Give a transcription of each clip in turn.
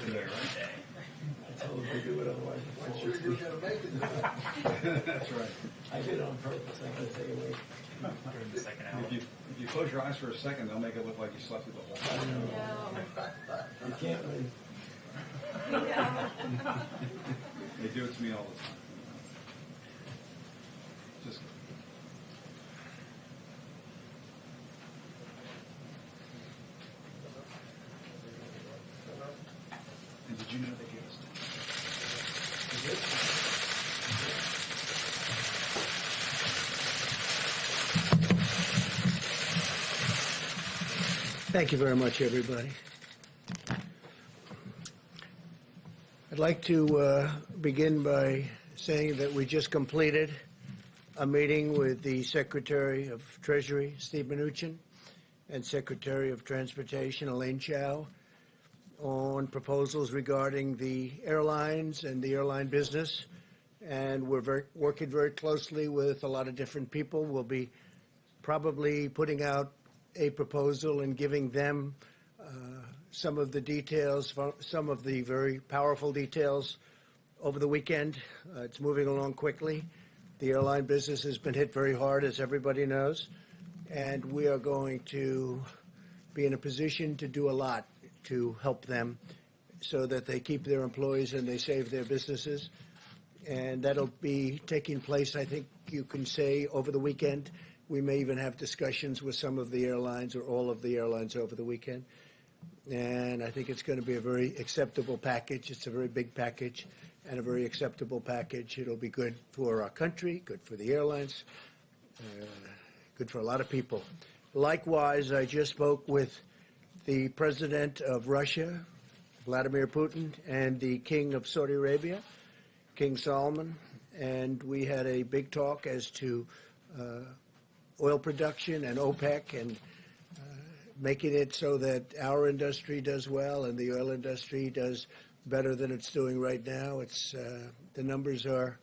there, right? I told him to do it, otherwise I'm sure you're going to make it. That's right. I did it on purpose. I'm going to take away. During the second hour. If you close your eyes for a second, they'll make it look like you slept through the whole time. You can't really. They do it to me all the time. Just. And did you know they gave us? Thank you very much, everybody. I'd like to begin by saying that we just completed a meeting with the Secretary of Treasury, Steve Mnuchin, and Secretary of Transportation, Elaine Chao, on proposals regarding the airlines and the airline business. And we're working very closely with a lot of different people. We'll be probably putting out a proposal and giving them some of the details, some of the very powerful details over the weekend. It's moving along quickly. The airline business has been hit very hard, as everybody knows, and we are going to be in a position to do a lot to help them so that they keep their employees and they save their businesses. And that'll be taking place, I think you can say, over the weekend. We may even have discussions with some of the airlines or all of the airlines over the weekend. And I think it's going to be a very acceptable package. It's a very big package and a very acceptable package. It'll be good for our country, good for the airlines, good for a lot of people. Likewise, I just spoke with the president of Russia, Vladimir Putin, and the king of Saudi Arabia, King Salman, and we had a big talk as to oil production and OPEC and making it so that our industry does well and the oil industry does better than it's doing right now. It's the numbers are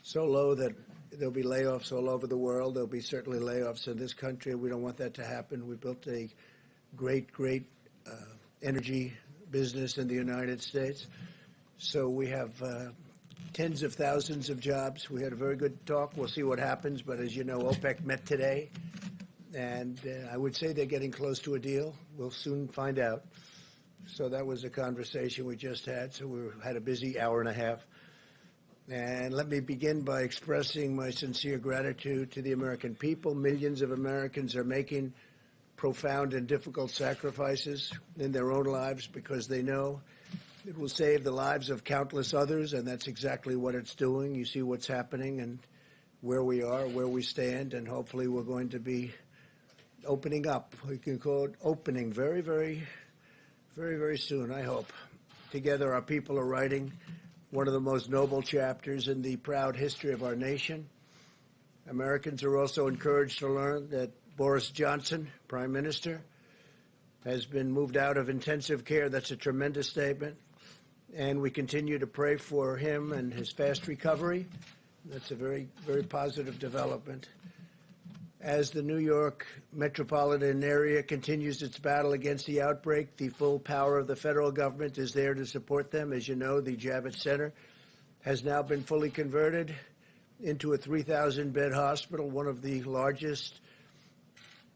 so low that there'll be layoffs all over the world. There'll be certainly layoffs in this country. We don't want that to happen. We built a great energy business in the United States. So we have tens of thousands of jobs. We had a very good talk. We'll see what happens. But as you know, OPEC met today, and I would say they're getting close to a deal. We'll soon find out. So that was a conversation we just had. So we had a busy hour and a half. And let me begin by expressing my sincere gratitude to the American people. Millions of Americans are making profound and difficult sacrifices in their own lives because they know it will save the lives of countless others, and that's exactly what it's doing. You see what's happening and where we are, where we stand, and hopefully we're going to be opening up. We can call it opening very, very, very, very soon, I hope. Together, our people are writing one of the most noble chapters in the proud history of our nation. Americans are also encouraged to learn that Boris Johnson, Prime Minister, has been moved out of intensive care. That's a tremendous statement. And we continue to pray for him and his fast recovery. That's a very, very positive development. As the New York metropolitan area continues its battle against the outbreak, the full power of the federal government is there to support them. As you know, the Javits Center has now been fully converted into a 3,000-bed hospital, one of the largest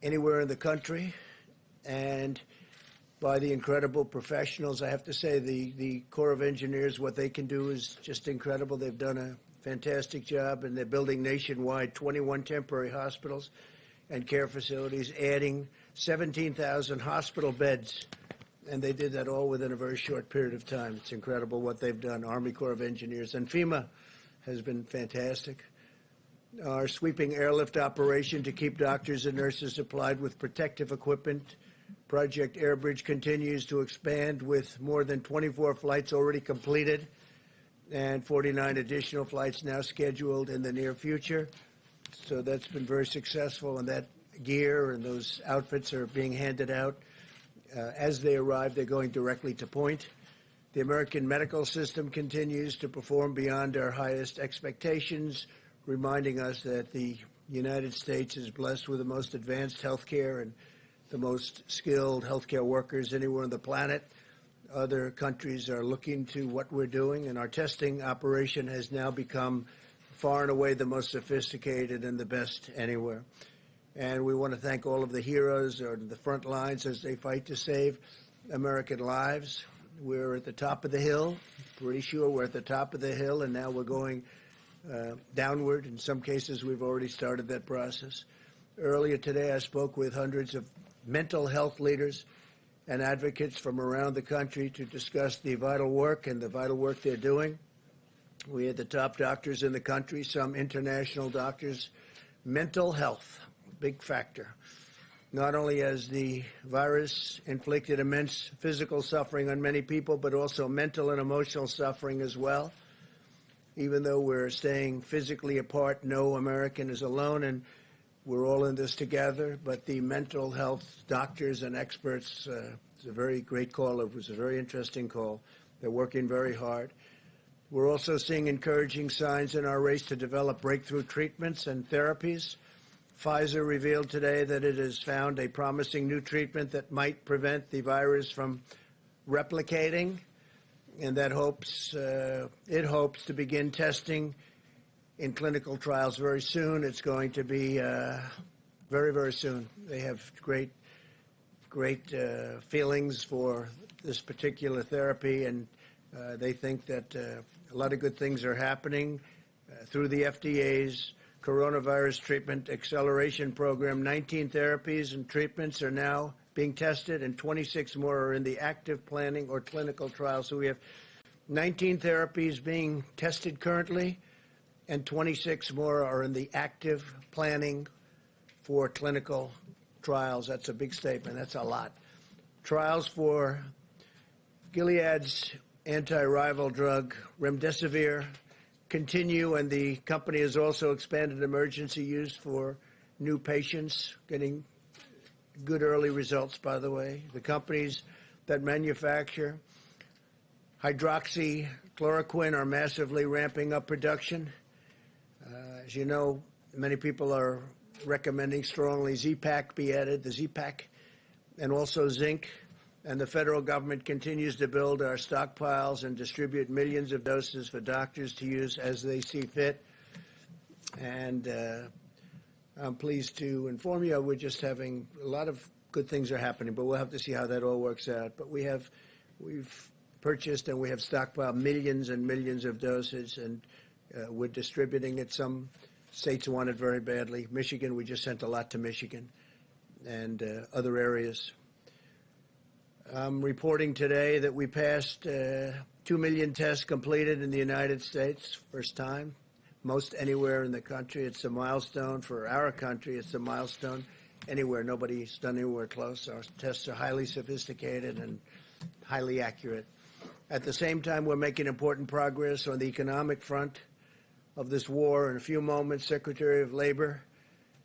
anywhere in the country. And by the incredible professionals, I have to say the Corps of Engineers, what they can do is just incredible. They've done a fantastic job, and they're building nationwide 21 temporary hospitals and care facilities, adding 17,000 hospital beds. And they did that all within a very short period of time. It's incredible what they've done. Army Corps of Engineers and FEMA has been fantastic. Our sweeping airlift operation to keep doctors and nurses supplied with protective equipment. Project Airbridge continues to expand with more than 24 flights already completed and 49 additional flights now scheduled in the near future. So that's been very successful, and that gear and those outfits are being handed out. As they arrive, they're going directly to point. The American medical system continues to perform beyond our highest expectations, reminding us that the United States is blessed with the most advanced health care and the most skilled healthcare workers anywhere on the planet. Other countries are looking to what we're doing, and our testing operation has now become far and away the most sophisticated and the best anywhere. And we want to thank all of the heroes on the front lines as they fight to save American lives. We're at the top of the hill, pretty sure we're at the top of the hill, and now we're going downward. In some cases, we've already started that process. Earlier today, I spoke with hundreds of mental health leaders and advocates from around the country to discuss the vital work they're doing. We had the top doctors in the country, some international doctors. Mental health, big factor. Not only has the virus inflicted immense physical suffering on many people, but also mental and emotional suffering as well. Even though we're staying physically apart, no American is alone, and we're all in this together. But the mental health doctors and experts, it's a very great call. It was a very interesting call. They're working very hard. We're also seeing encouraging signs in our race to develop breakthrough treatments and therapies. Pfizer revealed today that it has found a promising new treatment that might prevent the virus from replicating, and that it hopes to begin testing in clinical trials very soon. It's going to be very, very soon. They have great feelings for this particular therapy, and they think that a lot of good things are happening through the FDA's Coronavirus Treatment Acceleration Program. 19 therapies and treatments are now being tested, and 26 more are in the active planning or clinical trials. So we have 19 therapies being tested currently, and 26 more are in the active planning for clinical trials. That's a big statement. That's a lot. Trials for Gilead's anti-rival drug remdesivir continue, and the company has also expanded emergency use for new patients, getting good early results, by the way. The companies that manufacture hydroxychloroquine are massively ramping up production. As you know, many people are recommending strongly Z-Pak be added, the Z-Pak, and also zinc. And the federal government continues to build our stockpiles and distribute millions of doses for doctors to use as they see fit. And I'm pleased to inform you we're just having a lot of good things are happening, but we'll have to see how that all works out. But we've purchased and we have stockpiled millions and millions of doses, and we're distributing it. Some states want it very badly. Michigan, we just sent a lot to Michigan and other areas. I'm reporting today that we passed 2 million tests completed in the United States, first time, most anywhere in the country. It's a milestone for our country. It's a milestone anywhere. Nobody's done anywhere close. Our tests are highly sophisticated and highly accurate. At the same time, we're making important progress on the economic front of this war. In a few moments, Secretary of Labor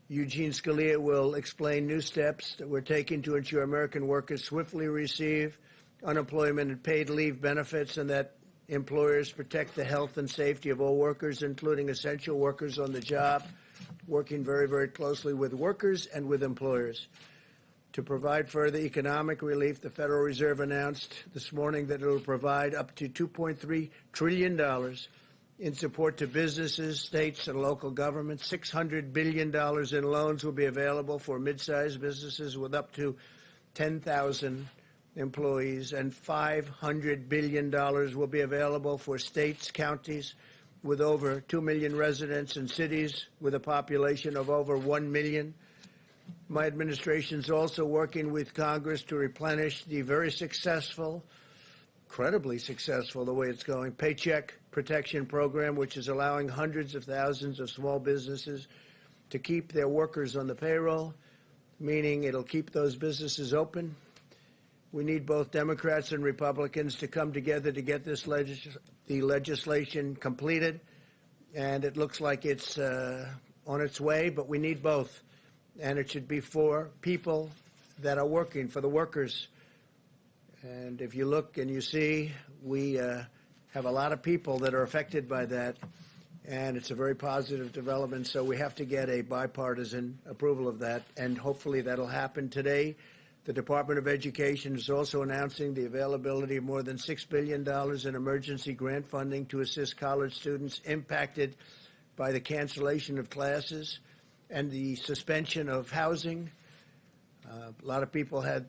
Eugene Scalia will explain new steps that we're taking to ensure American workers swiftly receive unemployment and paid leave benefits, and that employers protect the health and safety of all workers, including essential workers on the job, working very, very closely with workers and with employers. To provide further economic relief, the Federal Reserve announced this morning that it will provide up to $2.3 trillion in support to businesses, states, and local governments. $600 billion in loans will be available for mid-sized businesses with up to 10,000 employees, and $500 billion will be available for states, counties with over 2 million residents, and cities with a population of over 1 million. My administration is also working with Congress to replenish the very successful, incredibly successful, the way it's going, Paycheck Protection Program, which is allowing hundreds of thousands of small businesses to keep their workers on the payroll, meaning it'll keep those businesses open. We need both Democrats and Republicans to come together to get this the legislation completed, and it looks like it's on its way, but we need both. And it should be for people that are working, for the workers. And if you look and you see, we have a lot of people that are affected by that, and it's a very positive development. So we have to get a bipartisan approval of that, and hopefully that'll happen today. The Department of Education is also announcing the availability of more than $6 billion in emergency grant funding to assist college students impacted by the cancellation of classes and the suspension of housing. A lot of people had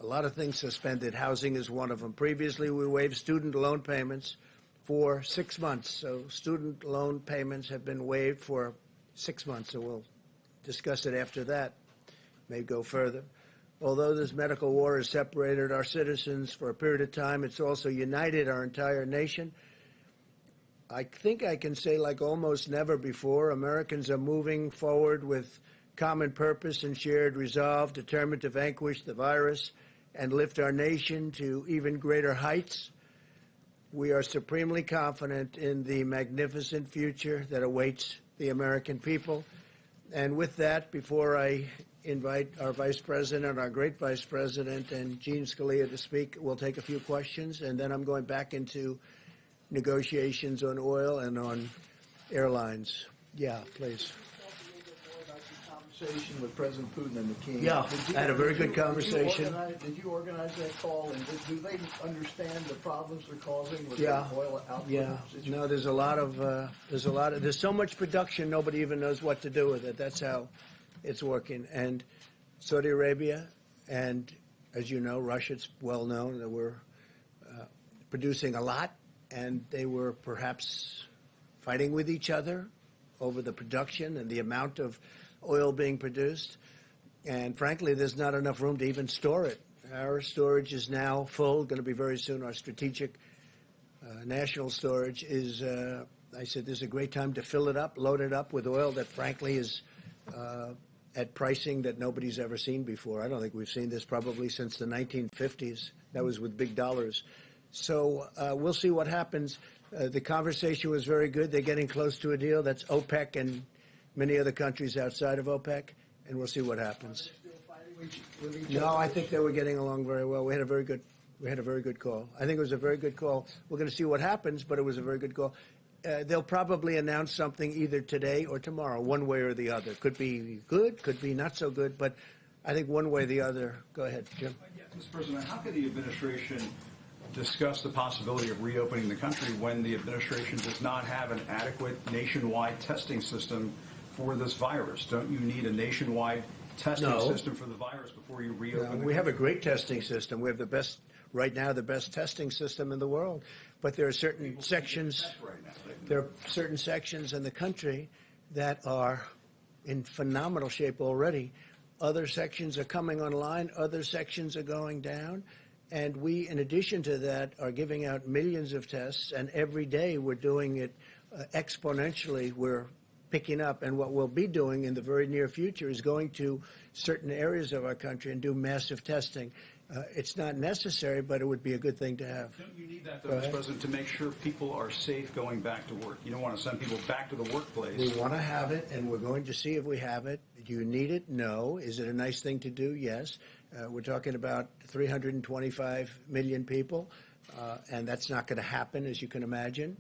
a lot of things suspended. Housing is one of them. Previously, we waived student loan payments for 6 months. So student loan payments have been waived for 6 months. So we'll discuss it after that. May go further. Although this medical war has separated our citizens for a period of time, it's also united our entire nation. I think I can say, like almost never before, Americans are moving forward with common purpose and shared resolve, determined to vanquish the virus and lift our nation to even greater heights. We are supremely confident in the magnificent future that awaits the American people. And with that, before I invite our Vice President, our great Vice President, and Gene Scalia to speak, we'll take a few questions, and then I'm going back into negotiations on oil and on airlines. Yeah, please. Conversation with President Putin and the King. Yeah, I had a very good conversation. Did you organize that call, and do they understand the problems they're causing with Yeah. the oil output? Yeah, no, there's so much production, nobody even knows what to do with it. That's how it's working. And Saudi Arabia and, as you know, Russia, it's well known that we're producing a lot, and they were perhaps fighting with each other over the production and the amount of oil being produced. And frankly, there's not enough room to even store it. Our storage is now full, going to be very soon. Our strategic national storage is, I said, this is a great time to fill it up, load it up with oil that frankly is at pricing that nobody's ever seen before. I don't think we've seen this probably since the 1950s. That was with big dollars. So we'll see what happens. The conversation was very good. They're getting close to a deal. That's OPEC and many other countries outside of OPEC, and we'll see what happens. No, I think they were getting along very well. We had a very good call. I think it was a very good call. We're going to see what happens, but it was a very good call. They'll probably announce something either today or tomorrow, one way or the other. Could be good, could be not so good, but I think one way or the other. Go ahead, Jim. Mr. President, how could the administration discuss the possibility of reopening the country when the administration does not have an adequate nationwide testing system for this virus? Don't you need a nationwide testing system for the virus before you reopen? We have a great testing system. We have the best, right now, the best testing system in the world. But there are certain sections. There are certain sections in the country that are in phenomenal shape already. Other sections are coming online. Other sections are going down. And we, in addition to that, are giving out millions of tests. And every day we're doing it exponentially. We're picking up. And what we'll be doing in the very near future is going to certain areas of our country and do massive testing. It's not necessary, but it would be a good thing to have. Don't you need that, though, Mr. President, to make sure people are safe going back to work? You don't want to send people back to the workplace. We want to have it, and we're going to see if we have it. Do you need it? No. Is it a nice thing to do? Yes. We're talking about 325 million people, and that's not going to happen, as you can imagine.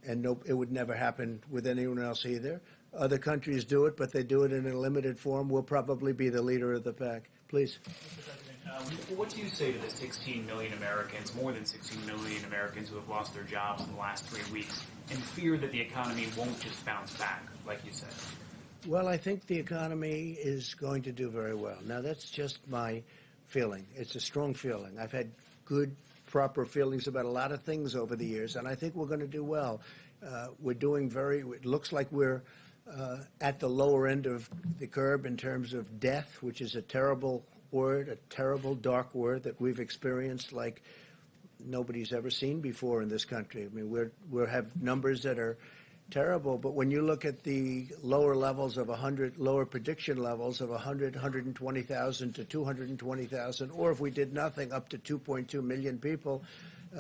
And no, it would never happen with anyone else either. Other countries do it, but they do it in a limited form. We'll probably be the leader of the pack. Please. What do you say to the 16 million Americans, more than 16 million Americans who have lost their jobs in the last 3 weeks and fear that the economy won't just bounce back, like you said? Well, I think the economy is going to do very well. Now, that's just my feeling. It's a strong feeling. I've had good, proper feelings about a lot of things over the years, and I think we're going to do well. We're doing it looks like we're at the lower end of the curve in terms of death, which is a terrible word, a terrible dark word that we've experienced like nobody's ever seen before in this country. I mean, we have numbers that are terrible, but when you look at the lower levels of 100, lower prediction levels of 100, 120,000 to 220,000, or if we did nothing, up to 2.2 million people,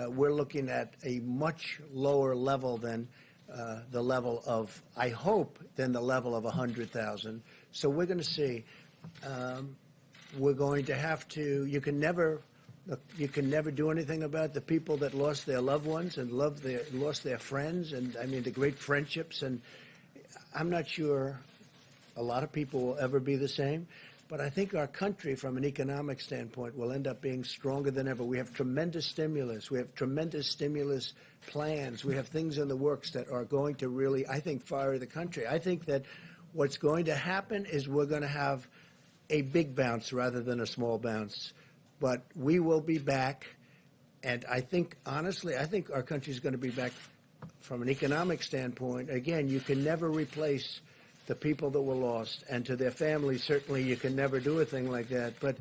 we're looking at a much lower level than the level of, I hope, than the level of 100,000. So we're going to see. We're going to have to. You can never do anything about the people that lost their loved ones and lost their friends, and I mean the great friendships. And I'm not sure a lot of people will ever be the same. But I think our country, from an economic standpoint, will end up being stronger than ever. We have tremendous stimulus. We have tremendous stimulus plans. We have things in the works that are going to really, I think, fire the country. I think that what's going to happen is we're going to have a big bounce rather than a small bounce. But we will be back. And I think, honestly, I think our country is going to be back from an economic standpoint. Again, you can never replace the people that were lost, and to their families, certainly you can never do a thing like that. But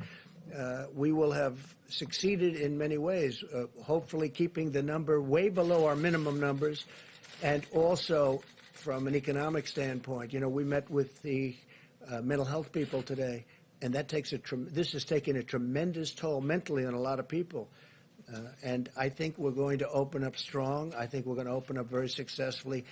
we will have succeeded in many ways, hopefully keeping the number way below our minimum numbers, and also from an economic standpoint. You know, we met with the mental health people today, and that takes this has taken a tremendous toll mentally on a lot of people. And I think we're going to open up strong. I think we're going to open up very successfully.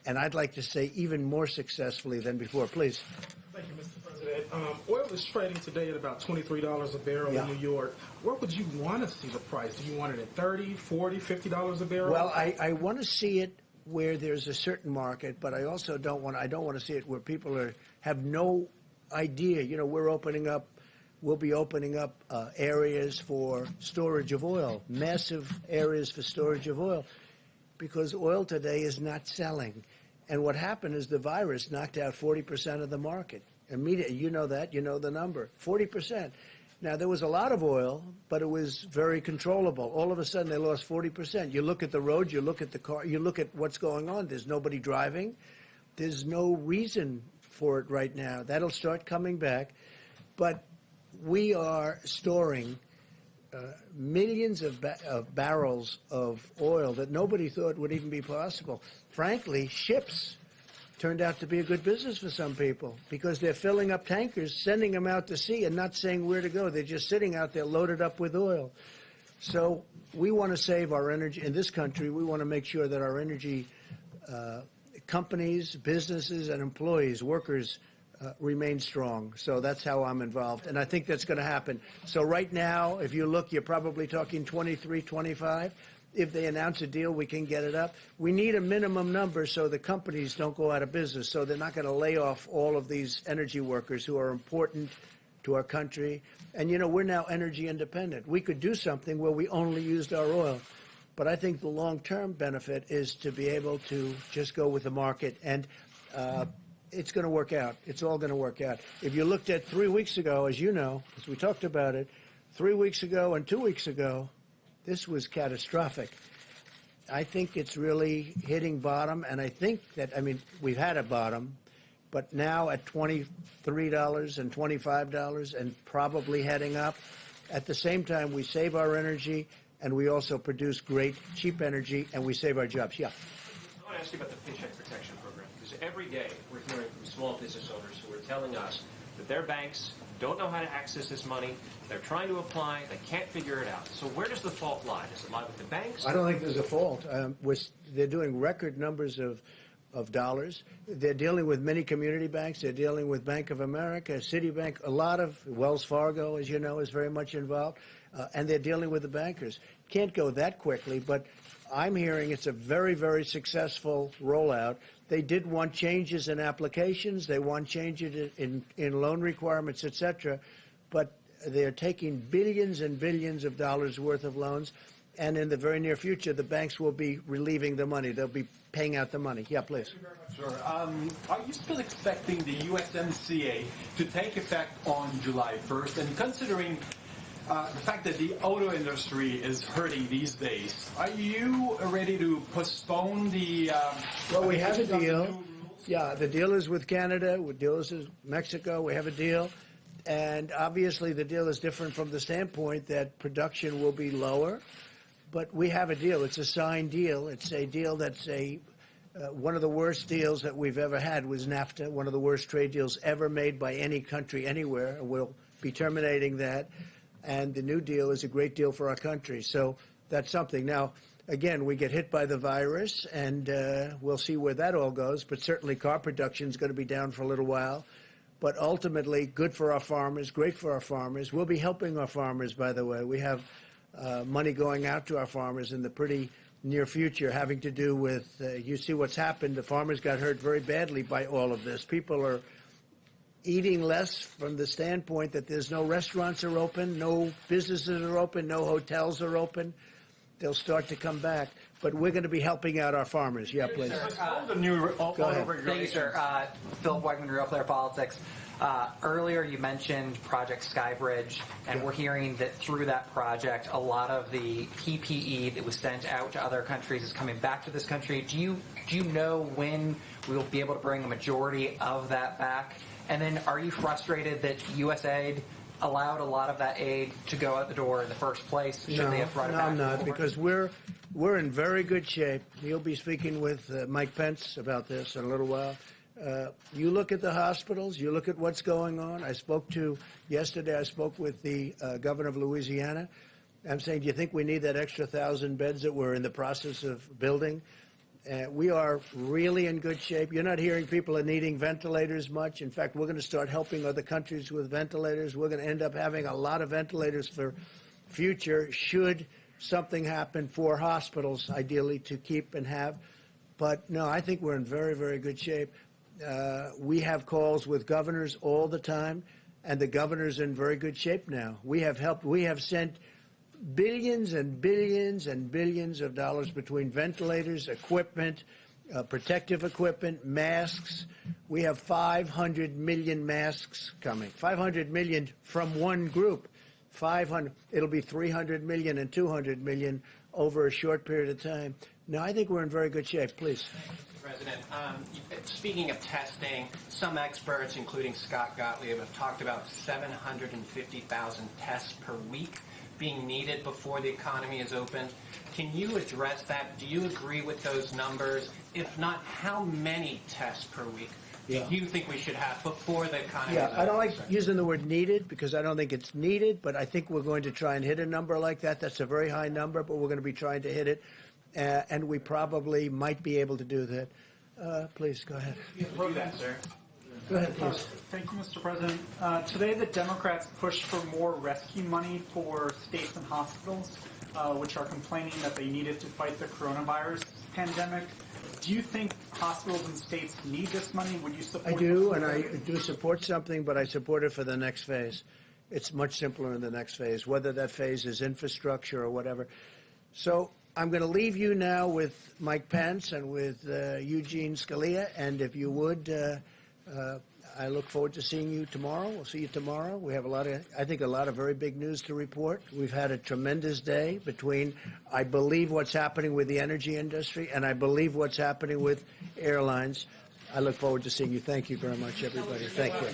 And I'd like to say even more successfully than before. Please. Thank you, Mr. President. Oil is trading today at about $23 a barrel in New York. Where would you want to see the price? Do you want it at $30, $40, $50 a barrel? Well, I want to see it where there's a certain market, but I also don't want to see it where people have no idea. You know, we'll be opening up areas for storage of oil, massive areas for storage of oil, because oil today is not selling. And what happened is the virus knocked out 40% of the market. Immediately, you know that, you know the number, 40%. Now, there was a lot of oil, but it was very controllable. All of a sudden, they lost 40%. You look at the road, you look at the car, you look at what's going on. There's nobody driving. There's no reason for it right now. That'll start coming back. But we are storing millions of barrels of oil that nobody thought would even be possible. Frankly, ships turned out to be a good business for some people because they're filling up tankers, sending them out to sea and not saying where to go. They're just sitting out there loaded up with oil. So we want to save our energy in this country. We want to make sure that our energy companies, businesses, and employees, workers, remain strong. So that's how I'm involved. And I think that's going to happen. So right now, if you look, you're probably talking 23, 25. If they announce a deal, we can get it up. We need a minimum number so the companies don't go out of business. So they're not going to lay off all of these energy workers who are important to our country. And, you know, we're now energy independent. We could do something where we only used our oil. But I think the long-term benefit is to be able to just go with the market. And it's going to work out. It's all going to work out. If you looked at 3 weeks ago, as you know, as we talked about it, 3 weeks ago and 2 weeks ago, this was catastrophic. I think it's really hitting bottom, and I think that, I mean, we've had a bottom, but now at $23 and $25 and probably heading up. At the same time, we save our energy, and we also produce great, cheap energy, and we save our jobs. Yeah. I want to ask you about the Paycheck Protection Program, because every day we're hearing from small business owners who are telling us that their banks don't know how to access this money. They're trying to apply. They can't figure it out. So where does the fault lie? Does it lie with the banks? I don't think there's a fault. They're doing record numbers of dollars. They're dealing with many community banks. They're dealing with Bank of America, Citibank, a lot of Wells Fargo, as you know, is very much involved. And they're dealing with the bankers. Can't go that quickly, but I'm hearing it's a very, very successful rollout. They did want changes in applications. They want changes in loan requirements, et cetera. But they're taking billions and billions of dollars worth of loans. And in the very near future, the banks will be relieving the money. They'll be paying out the money. Yeah, please. Sure. Are you still expecting the USMCA to take effect on July 1st? And considering the fact that the auto industry is hurting these days, are you ready to postpone the... well, we have a deal. Yeah, the deal is with Canada. The deal is with Mexico. We have a deal. And obviously the deal is different from the standpoint that production will be lower. But we have a deal. It's a signed deal. It's a deal that's one of the worst deals that we've ever had was NAFTA, one of the worst trade deals ever made by any country anywhere. We'll be terminating that. And the new deal is a great deal for our country. So that's something. Now, again, we get hit by the virus, and we'll see where that all goes. But certainly car production is going to be down for a little while. But ultimately, good for our farmers, great for our farmers. We'll be helping our farmers, by the way. We have money going out to our farmers in the pretty near future having to do with, you see what's happened. The farmers got hurt very badly by all of this. People are eating less from the standpoint that there's no restaurants are open, no businesses are open, no hotels are open. They'll start to come back. But we're going to be helping out our farmers. Yeah, please. The new Go ahead. Thank you, sir. Philip Wegman, Real Clear Politics. Earlier, you mentioned Project Skybridge, and we're hearing that through that project, a lot of the PPE that was sent out to other countries is coming back to this country. Do you know when we'll be able to bring a majority of that back? And then, are you frustrated that USAID allowed a lot of that aid to go out the door in the first place? Should they have brought it back? I'm not, because we're in very good shape. You'll be speaking with Mike Pence about this in a little while. You look at the hospitals, you look at what's going on. Yesterday I spoke with the governor of Louisiana. I'm saying, do you think we need that extra 1,000 beds that we're in the process of building? We are really in good shape. You're not hearing people are needing ventilators much. In fact, we're going to start helping other countries with ventilators. We're going to end up having a lot of ventilators for future should something happen for hospitals, ideally to keep and have. But no, I think we're in very, very good shape. We have calls with governors all the time, and the governor's in very good shape now. We have sent billions and billions and billions of dollars between ventilators, equipment, protective equipment, masks. We have 500 million masks coming. 500 million from one group. 500. It'll be 300 million and 200 million over a short period of time. No, I think we're in very good shape. Please. President, speaking of testing, some experts, including Scott Gottlieb, have talked about 750,000 tests per week being needed before the economy is open. Can you address that? Do you agree with those numbers? If not, how many tests per week do you think we should have before the economy is open? I don't like using the word needed because I don't think it's needed, but I think we're going to try and hit a number like that. That's a very high number, but we're going to be trying to hit it. And we probably might be able to do that. Please, go ahead. Do that, sir. Go ahead, please. Thank you, Mr. President. Today, the Democrats pushed for more rescue money for states and hospitals, which are complaining that they need it to fight the coronavirus pandemic. Do you think hospitals and states need this money? Would you support I do, and I do support something, but I support it for the next phase. It's much simpler in the next phase, whether that phase is infrastructure or whatever. So I'm going to leave you now with Mike Pence and with Eugene Scalia, and if you would, I look forward to seeing you tomorrow. We'll see you tomorrow. We have a lot of very big news to report. We've had a tremendous day between, I believe, what's happening with the energy industry, and I believe what's happening with airlines. I look forward to seeing you. Thank you very much, everybody. Thank you.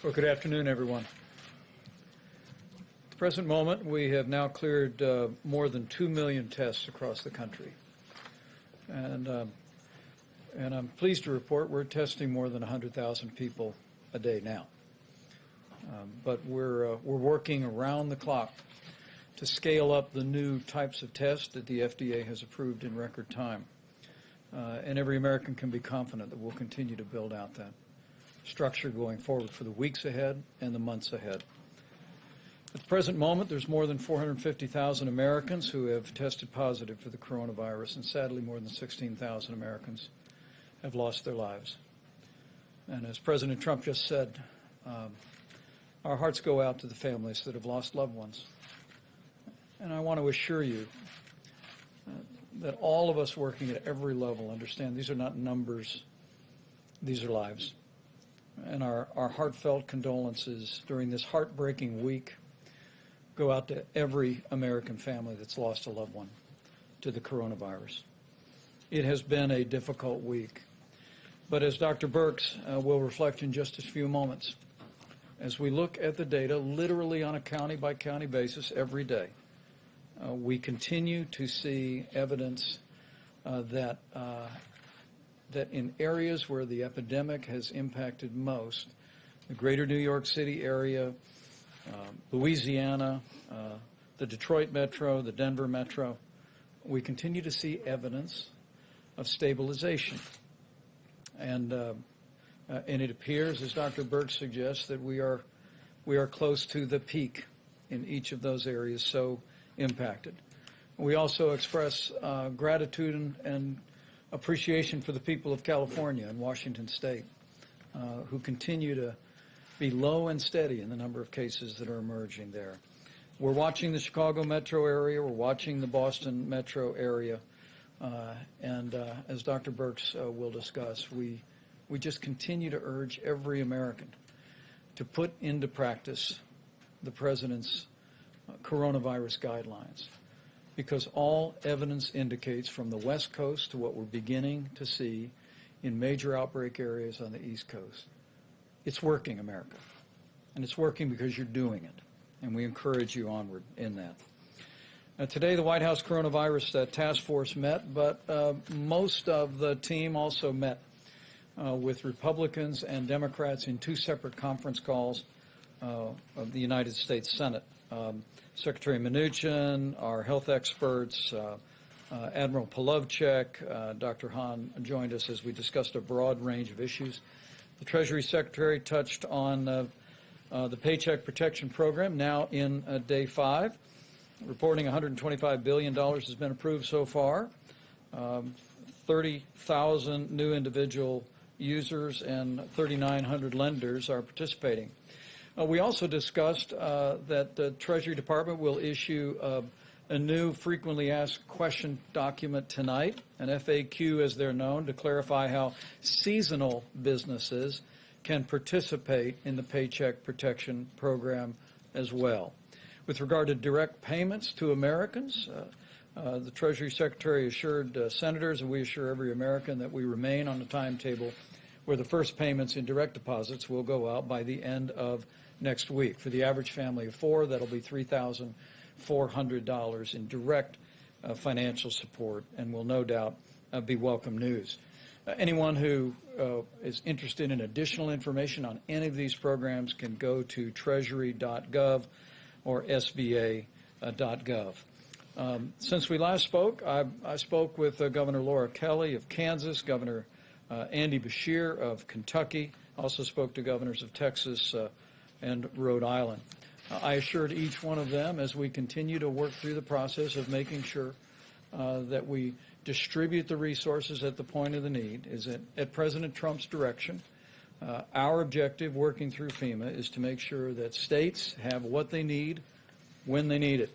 Well, good afternoon, everyone. At the present moment, we have now cleared more than 2 million tests across the country. And I'm pleased to report we're testing more than 100,000 people a day now. But we're working around the clock to scale up the new types of tests that the FDA has approved in record time. And every American can be confident that we'll continue to build out that structure going forward for the weeks ahead and the months ahead. At the present moment, there's more than 450,000 Americans who have tested positive for the coronavirus, and sadly, more than 16,000 Americans have lost their lives. And as President Trump just said, our hearts go out to the families that have lost loved ones. And I want to assure you that all of us working at every level understand these are not numbers, these are lives. And our heartfelt condolences during this heartbreaking week go out to every American family that's lost a loved one to the coronavirus. It has been a difficult week. But as Dr. Birx will reflect in just a few moments, as we look at the data literally on a county-by-county basis every day, we continue to see evidence that in areas where the epidemic has impacted most, the greater New York City area, Louisiana, the Detroit metro, the Denver metro, we continue to see evidence of stabilization. And it appears, as Dr. Birx suggests, that we are close to the peak in each of those areas so impacted. We also express gratitude and appreciation for the people of California and Washington State, who continue to be low and steady in the number of cases that are emerging there. We're watching the Chicago metro area. We're watching the Boston metro area. And as Dr. Birx will discuss, we just continue to urge every American to put into practice the President's coronavirus guidelines, because all evidence indicates from the West Coast to what we're beginning to see in major outbreak areas on the East Coast, it's working, America. And it's working because you're doing it. And we encourage you onward in that. Today, the White House Coronavirus Task Force met, but most of the team also met with Republicans and Democrats in two separate conference calls of the United States Senate. Secretary Mnuchin, our health experts, Admiral Polovchek, Dr. Hahn joined us as we discussed a broad range of issues. The Treasury Secretary touched on the Paycheck Protection Program, now in day 5, reporting $125 billion has been approved so far. 30,000 new individual users and 3,900 lenders are participating. We also discussed that the Treasury Department will issue a new frequently asked question document tonight, an FAQ as they're known, to clarify how seasonal businesses can participate in the Paycheck Protection Program as well. With regard to direct payments to Americans, the Treasury Secretary assured senators, and we assure every American, that we remain on a timetable where the first payments in direct deposits will go out by the end of next week. For the average family of 4, that'll be $3,400 in direct financial support, and will no doubt be welcome news. Anyone who is interested in additional information on any of these programs can go to treasury.gov or sba.gov. Since we last spoke, I spoke with Governor Laura Kelly of Kansas, Governor Andy Beshear of Kentucky, also spoke to governors of Texas and Rhode Island. I assured each one of them, as we continue to work through the process of making sure that we distribute the resources at the point of the need, is that at President Trump's direction, our objective working through FEMA is to make sure that states have what they need when they need it.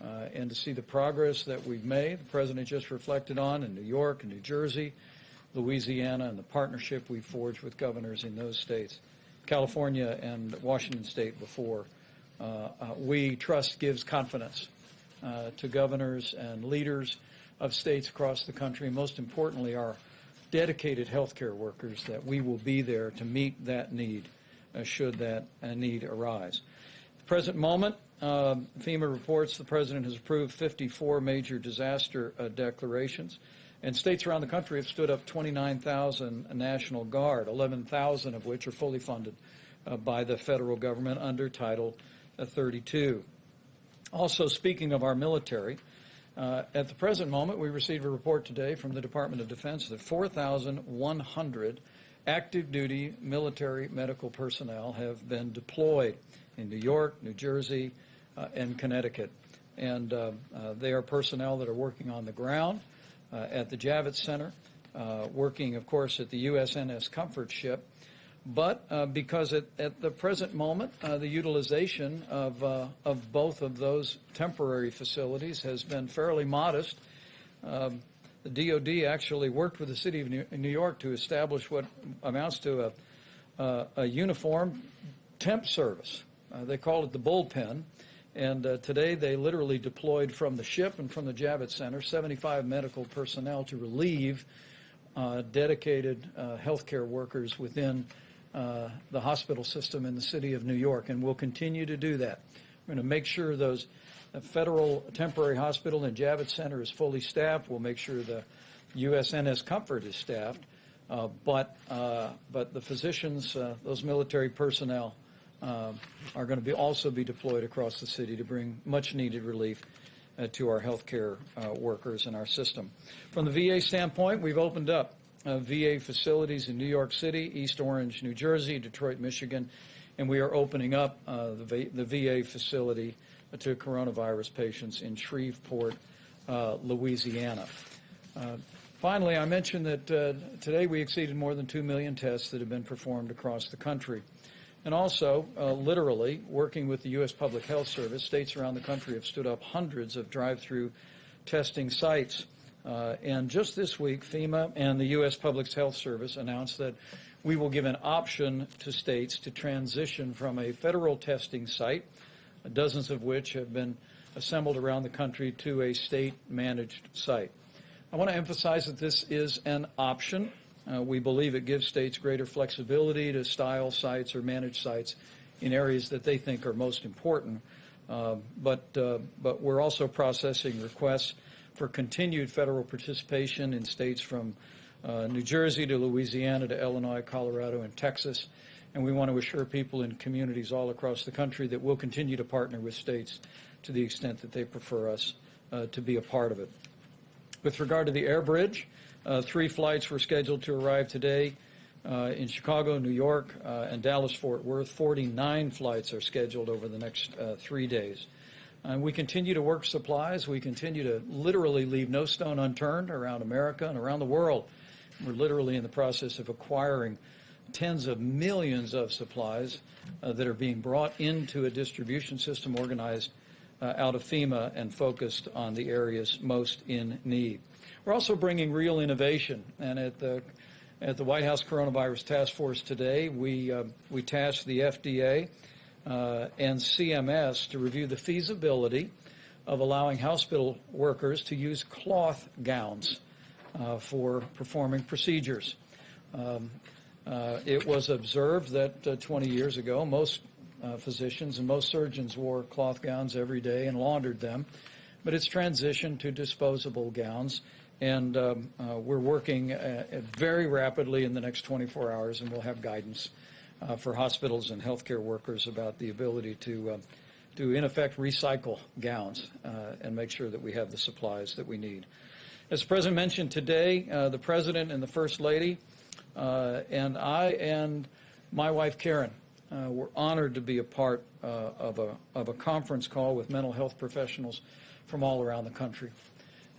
And to see the progress that we've made, the President just reflected on in New York and New Jersey, Louisiana, and the partnership we forged with governors in those states, California and Washington State before. We trust gives confidence to governors and leaders of states across the country, and most importantly, our dedicated healthcare workers, that we will be there to meet that need should that need arise. At the present moment, FEMA reports the President has approved 54 major disaster declarations, and states around the country have stood up 29,000 National Guard, 11,000 of which are fully funded by the federal government under Title 32. Also, speaking of our military, at the present moment, we received a report today from the Department of Defense that 4,100 active duty military medical personnel have been deployed in New York, New Jersey, and Connecticut. And they are personnel that are working on the ground at the Javits Center, working, of course, at the USNS Comfort ship. But because at the present moment, the utilization of both of those temporary facilities has been fairly modest, the DOD actually worked with the City of New York to establish what amounts to a uniform temp service. They called it the bullpen. And today they literally deployed from the ship and from the Javits Center 75 medical personnel to relieve dedicated healthcare workers within the hospital system in the city of New York, and we'll continue to do that. We're going to make sure those federal temporary hospital and Javits Center is fully staffed. We'll make sure the USNS Comfort is staffed, but the physicians, those military personnel, are going to also be deployed across the city to bring much-needed relief to our healthcare workers in our system. From the VA standpoint, we've opened up VA facilities in New York City, East Orange, New Jersey, Detroit, Michigan, and we are opening up the VA facility to coronavirus patients in Shreveport, Louisiana. Finally, I mentioned that today we exceeded more than 2 million tests that have been performed across the country. And also, literally, working with the U.S. Public Health Service, states around the country have stood up hundreds of drive-through testing sites. And just this week, FEMA and the U.S. Public Health Service announced that we will give an option to states to transition from a federal testing site, dozens of which have been assembled around the country, to a state-managed site. I want to emphasize that this is an option. We believe it gives states greater flexibility to style sites or manage sites in areas that they think are most important. But we're also processing requests for continued federal participation in states from New Jersey to Louisiana to Illinois, Colorado, and Texas. And we want to assure people in communities all across the country that we'll continue to partner with states to the extent that they prefer us to be a part of it. With regard to the air bridge, 3 flights were scheduled to arrive today in Chicago, New York, and Dallas-Fort Worth. 49 flights are scheduled over the next 3 days. And we continue to work supplies. We continue to literally leave no stone unturned around America and around the world. We're literally in the process of acquiring tens of millions of supplies that are being brought into a distribution system organized out of FEMA and focused on the areas most in need. We're also bringing real innovation, and at the White House Coronavirus Taskforce today, we tasked the FDA and CMS to review the feasibility of allowing hospital workers to use cloth gowns for performing procedures. It was observed that 20 years ago, most physicians and most surgeons wore cloth gowns every day and laundered them, but it's transitioned to disposable gowns, and we're working very rapidly in the next 24 hours, and we'll have guidance for hospitals and healthcare workers about the ability to in effect, recycle gowns and make sure that we have the supplies that we need. As the President mentioned today, the President and the First Lady and I and my wife, Karen, we're honored to be a part of a conference call with mental health professionals from all around the country.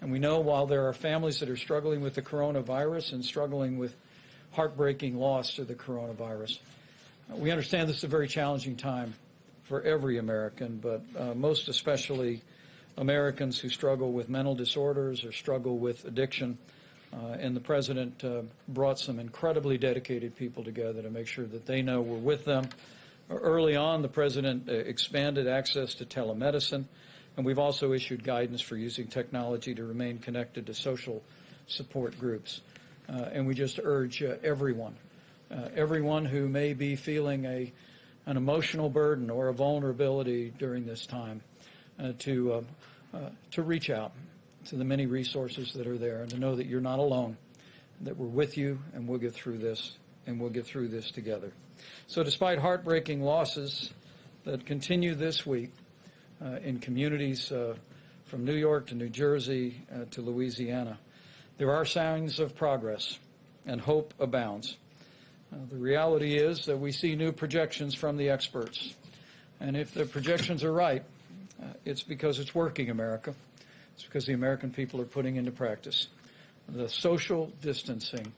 And we know while there are families that are struggling with the coronavirus and struggling with heartbreaking loss to the coronavirus, we understand this is a very challenging time for every American, but most especially Americans who struggle with mental disorders or struggle with addiction. And the President brought some incredibly dedicated people together to make sure that they know we're with them. Early on, the President expanded access to telemedicine, and we've also issued guidance for using technology to remain connected to social support groups. And we just urge everyone who may be feeling an emotional burden or a vulnerability during this time to reach out to the many resources that are there and to know that you're not alone, that we're with you, and we'll get through this, and we'll get through this together. So despite heartbreaking losses that continue this week in communities from New York to New Jersey to Louisiana, there are signs of progress and hope abounds. The reality is that we see new projections from the experts. And if the projections are right, it's because it's working, America. It's because the American people are putting into practice the social distancing,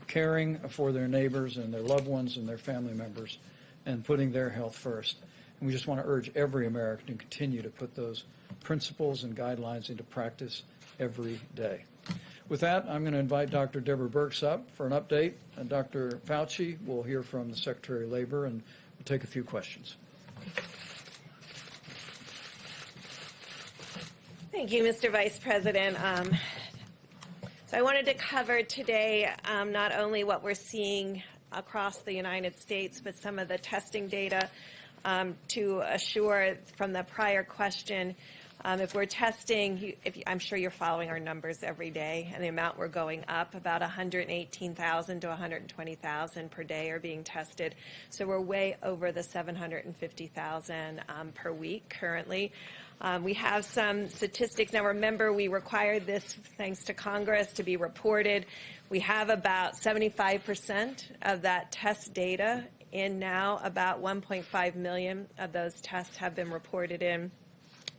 caring for their neighbors and their loved ones and their family members, and putting their health first. And we just want to urge every American to continue to put those principles and guidelines into practice every day. With that, I'm going to invite Dr. Deborah Birx up for an update. And Dr. Fauci will hear from the Secretary of Labor, and we'll take a few questions. Thank you, Mr. Vice President. So I wanted to cover today not only what we're seeing across the United States, but some of the testing data to assure from the prior question, if we're testing, I'm sure you're following our numbers every day, and the amount we're going up, about 118,000 to 120,000 per day are being tested. So we're way over the 750,000 per week currently. We have some statistics. Now remember, we required this, thanks to Congress, to be reported. We have about 75% of that test data in now. About 1.5 million of those tests have been reported in.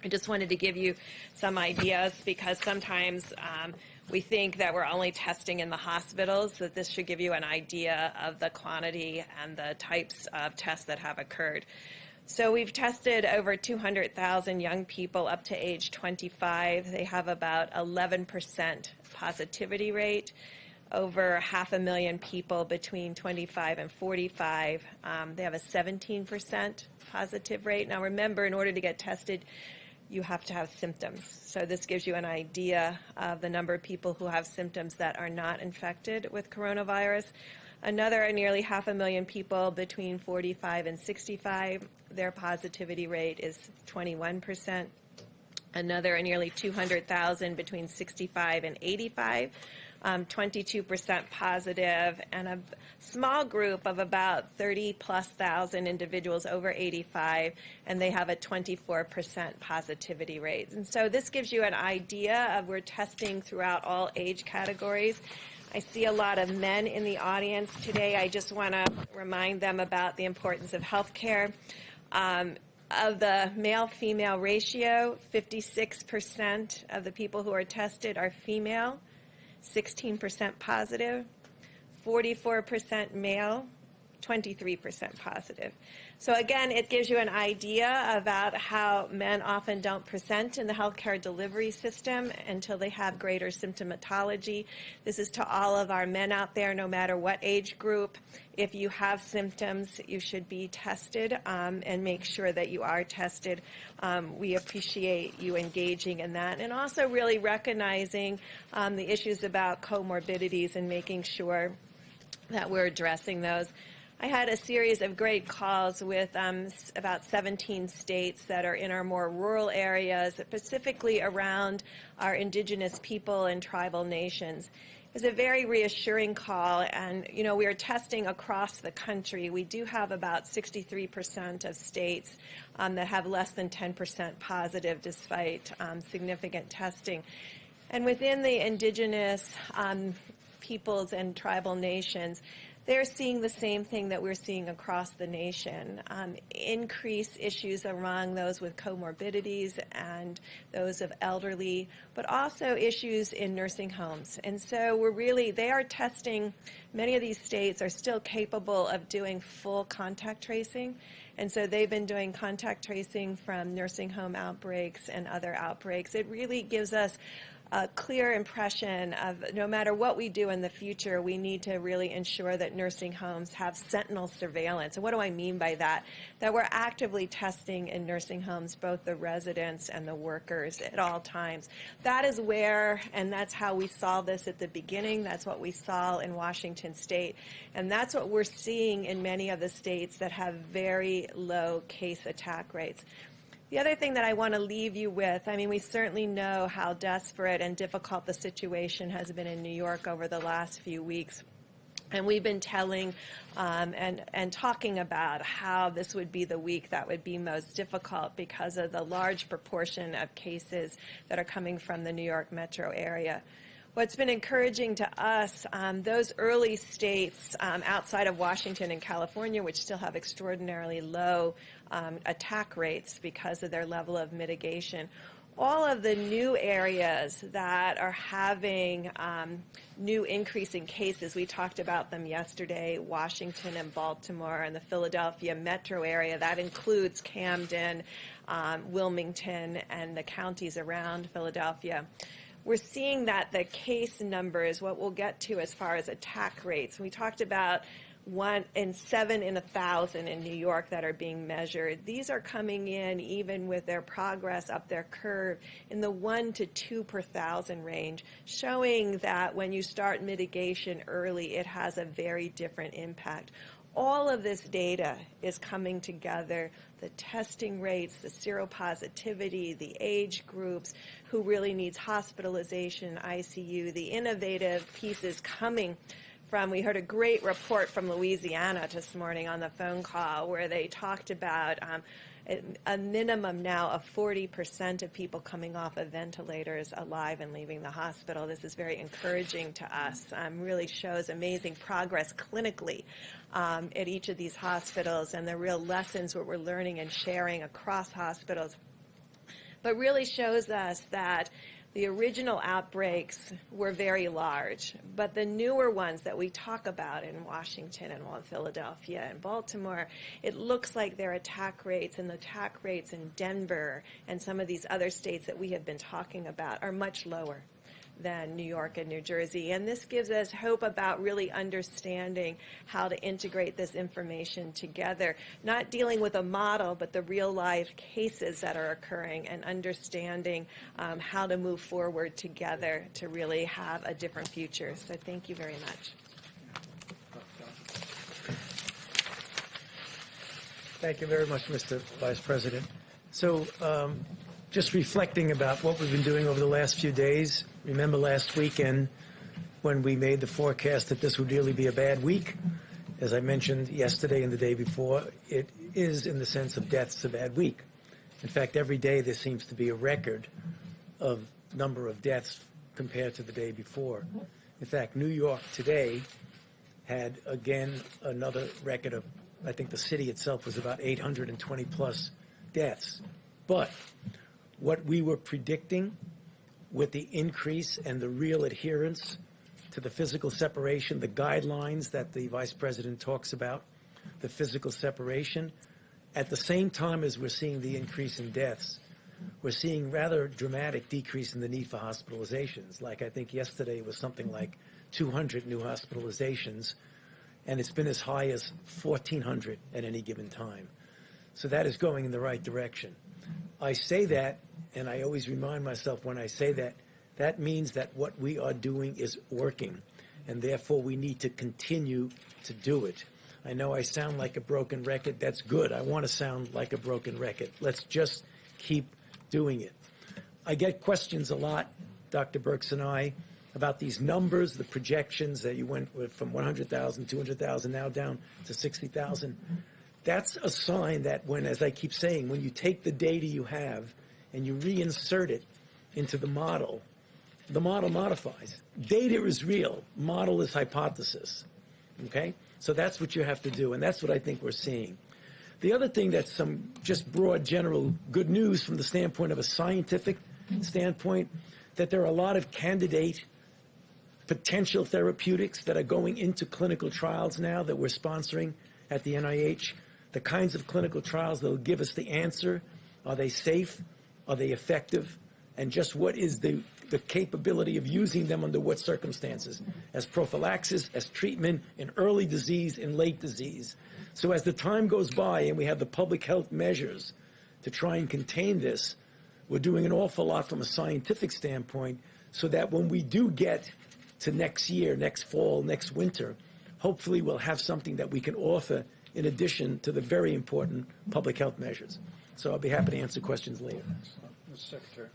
I just wanted to give you some ideas because sometimes we think that we're only testing in the hospitals, that this should give you an idea of the quantity and the types of tests that have occurred. So we've tested over 200,000 young people up to age 25. They have about 11% positivity rate. Over 500,000 people between 25 and 45. They have a 17% positive rate. Now remember, in order to get tested, you have to have symptoms. So this gives you an idea of the number of people who have symptoms that are not infected with coronavirus. Another nearly 500,000 people between 45 and 65, their positivity rate is 21%. Another nearly 200,000 between 65 and 85, 22% positive, and a small group of about 30+ thousand individuals over 85, and they have a 24% positivity rate. And so this gives you an idea of we're testing throughout all age categories. I see a lot of men in the audience today. I just want to remind them about the importance of health care. Of the male-female ratio, 56% of the people who are tested are female, 16% positive, 44% male, 23% positive. So again, it gives you an idea about how men often don't present in the healthcare delivery system until they have greater symptomatology. This is to all of our men out there, no matter what age group. If you have symptoms, you should be tested and make sure that you are tested. We appreciate you engaging in that, and also really recognizing the issues about comorbidities and making sure that we're addressing those. I had a series of great calls with about 17 states that are in our more rural areas, specifically around our indigenous people and tribal nations. It was a very reassuring call, and we are testing across the country. We do have about 63% of states that have less than 10% positive despite significant testing. And within the indigenous peoples and tribal nations, they're seeing the same thing that we're seeing across the nation, increased issues among those with comorbidities and those of elderly, but also issues in nursing homes. And so they are testing, many of these states are still capable of doing full contact tracing. And so they've been doing contact tracing from nursing home outbreaks and other outbreaks. It really gives us a clear impression of no matter what we do in the future, we need to really ensure that nursing homes have sentinel surveillance. And what do I mean by that? That we're actively testing in nursing homes, both the residents and the workers at all times. That is where, and that's how we saw this at the beginning. That's what we saw in Washington State. And that's what we're seeing in many of the states that have very low case attack rates. The other thing that I want to leave you with, we certainly know how desperate and difficult the situation has been in New York over the last few weeks. And we've been telling and talking about how this would be the week that would be most difficult because of the large proportion of cases that are coming from the New York metro area. What's been encouraging to us, those early states outside of Washington and California, which still have extraordinarily low attack rates because of their level of mitigation, all of the new areas that are having new increasing cases, we talked about them yesterday, Washington and Baltimore and the Philadelphia metro area. That includes Camden, Wilmington, and the counties around Philadelphia. We're seeing that the case numbers, what we'll get to as far as attack rates, we talked about 1 in 7 in 1,000 in New York that are being measured. These are coming in, even with their progress up their curve, in the 1 to 2 per 1,000 range, showing that when you start mitigation early, it has a very different impact. All of this data is coming together, the testing rates, the seropositivity, the age groups, who really needs hospitalization, ICU, the innovative pieces coming from, we heard a great report from Louisiana this morning on the phone call where they talked about a minimum now of 40% of people coming off of ventilators alive and leaving the hospital. This is very encouraging to us. Really shows amazing progress clinically at each of these hospitals and the real lessons what we're learning and sharing across hospitals. but really shows us that the original outbreaks were very large, but the newer ones that we talk about in Washington and Philadelphia and Baltimore, it looks like their attack rates and the attack rates in Denver and some of these other states that we have been talking about are much lower than New York and New Jersey. And this gives us hope about really understanding how to integrate this information together, not dealing with a model, but the real life cases that are occurring and understanding how to move forward together to really have a different future. So thank you very much. Thank you very much, Mr. Vice President. So just reflecting about what we've been doing over the last few days, remember last weekend when we made the forecast that this would really be a bad week? As I mentioned yesterday and the day before, it is, in the sense of deaths, a bad week. In fact, every day there seems to be a record of number of deaths compared to the day before. In fact, New York today had, again, another record of, I think the city itself was about 820 plus deaths. But what we were predicting with the increase and the real adherence to the physical separation, the guidelines that the Vice President talks about, the physical separation, at the same time as we're seeing the increase in deaths, we're seeing rather dramatic decrease in the need for hospitalizations. Like I think yesterday was something like 200 new hospitalizations, and it's been as high as 1,400 at any given time. So that is going in the right direction. I say that, and I always remind myself when I say that, that means that what we are doing is working, and therefore we need to continue to do it. I know I sound like a broken record. That's good. I want to sound like a broken record. Let's just keep doing it. I get questions a lot, Dr. Birx and I, about these numbers, the projections that you went from 100,000, 200,000, now down to 60,000. That's a sign that when, as I keep saying, when you take the data you have and you reinsert it into the model modifies. Data is real. Model is hypothesis. Okay? So that's what you have to do, and that's what I think we're seeing. The other thing that's some just broad, general good news from the standpoint of a scientific standpoint, that there are a lot of candidate potential therapeutics that are going into clinical trials now that we're sponsoring at the NIH. The kinds of clinical trials that will give us the answer. Are they safe? Are they effective? And just what is the capability of using them under what circumstances? As prophylaxis, as treatment, in early disease, in late disease. So as the time goes by and we have the public health measures to try and contain this, we're doing an awful lot from a scientific standpoint so that when we do get to next year, next fall, next winter, hopefully we'll have something that we can offer in addition to the very important public health measures. So I'll be happy to answer questions later. Mr. Secretary.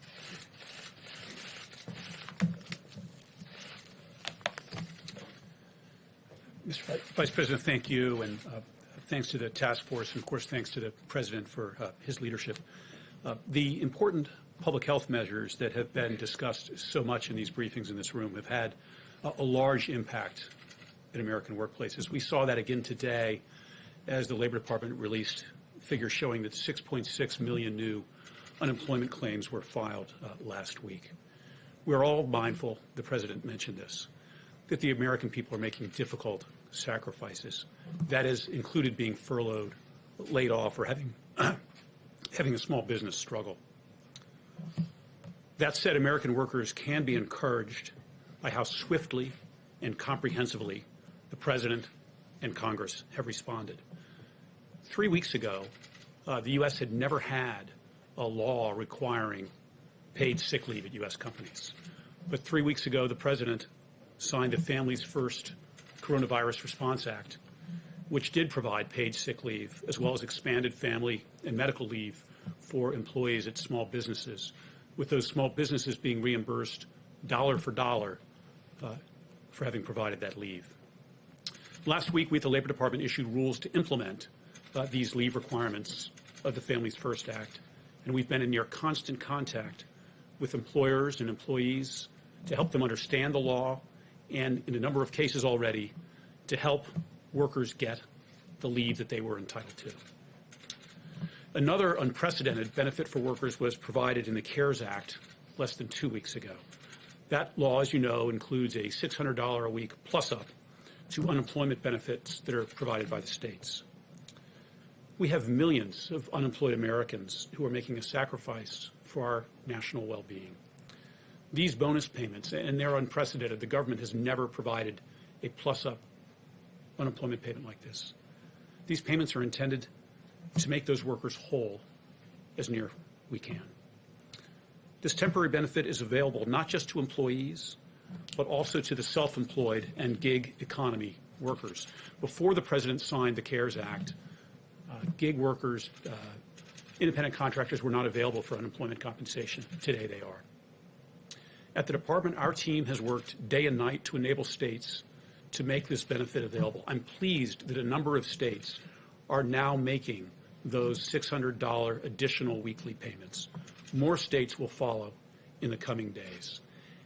Mr. Vice President, thank you, and thanks to the task force, and of course thanks to the President for his leadership. The important public health measures that have been discussed so much in these briefings in this room have had a large impact in American workplaces. We saw that again today as the Labor Department released figures showing that 6.6 million new unemployment claims were filed last week. We're all mindful, the President mentioned this, that the American people are making difficult sacrifices. That has included being furloughed, laid off, or having a small business struggle. That said, American workers can be encouraged by how swiftly and comprehensively the President and Congress have responded. 3 weeks ago, the U.S. had never had a law requiring paid sick leave at U.S. companies. But 3 weeks ago, the President signed the Families First Coronavirus Response Act, which did provide paid sick leave, as well as expanded family and medical leave for employees at small businesses, with those small businesses being reimbursed dollar for dollar for having provided that leave. Last week, we at the Labor Department issued rules to implement these leave requirements of the Families First Act, and we've been in near constant contact with employers and employees to help them understand the law, and in a number of cases already, to help workers get the leave that they were entitled to. Another unprecedented benefit for workers was provided in the CARES Act less than 2 weeks ago. That law, as you know, includes a $600 a week plus-up to unemployment benefits that are provided by the states. We have millions of unemployed Americans who are making a sacrifice for our national well-being. These bonus payments, and they're unprecedented, the government has never provided a plus-up unemployment payment like this. These payments are intended to make those workers whole as near we can. This temporary benefit is available not just to employees, but also to the self-employed and gig economy workers. Before the President signed the CARES Act, gig workers, independent contractors were not available for unemployment compensation. Today they are. At the Department, our team has worked day and night to enable states to make this benefit available. I'm pleased that a number of states are now making those $600 additional weekly payments. More states will follow in the coming days.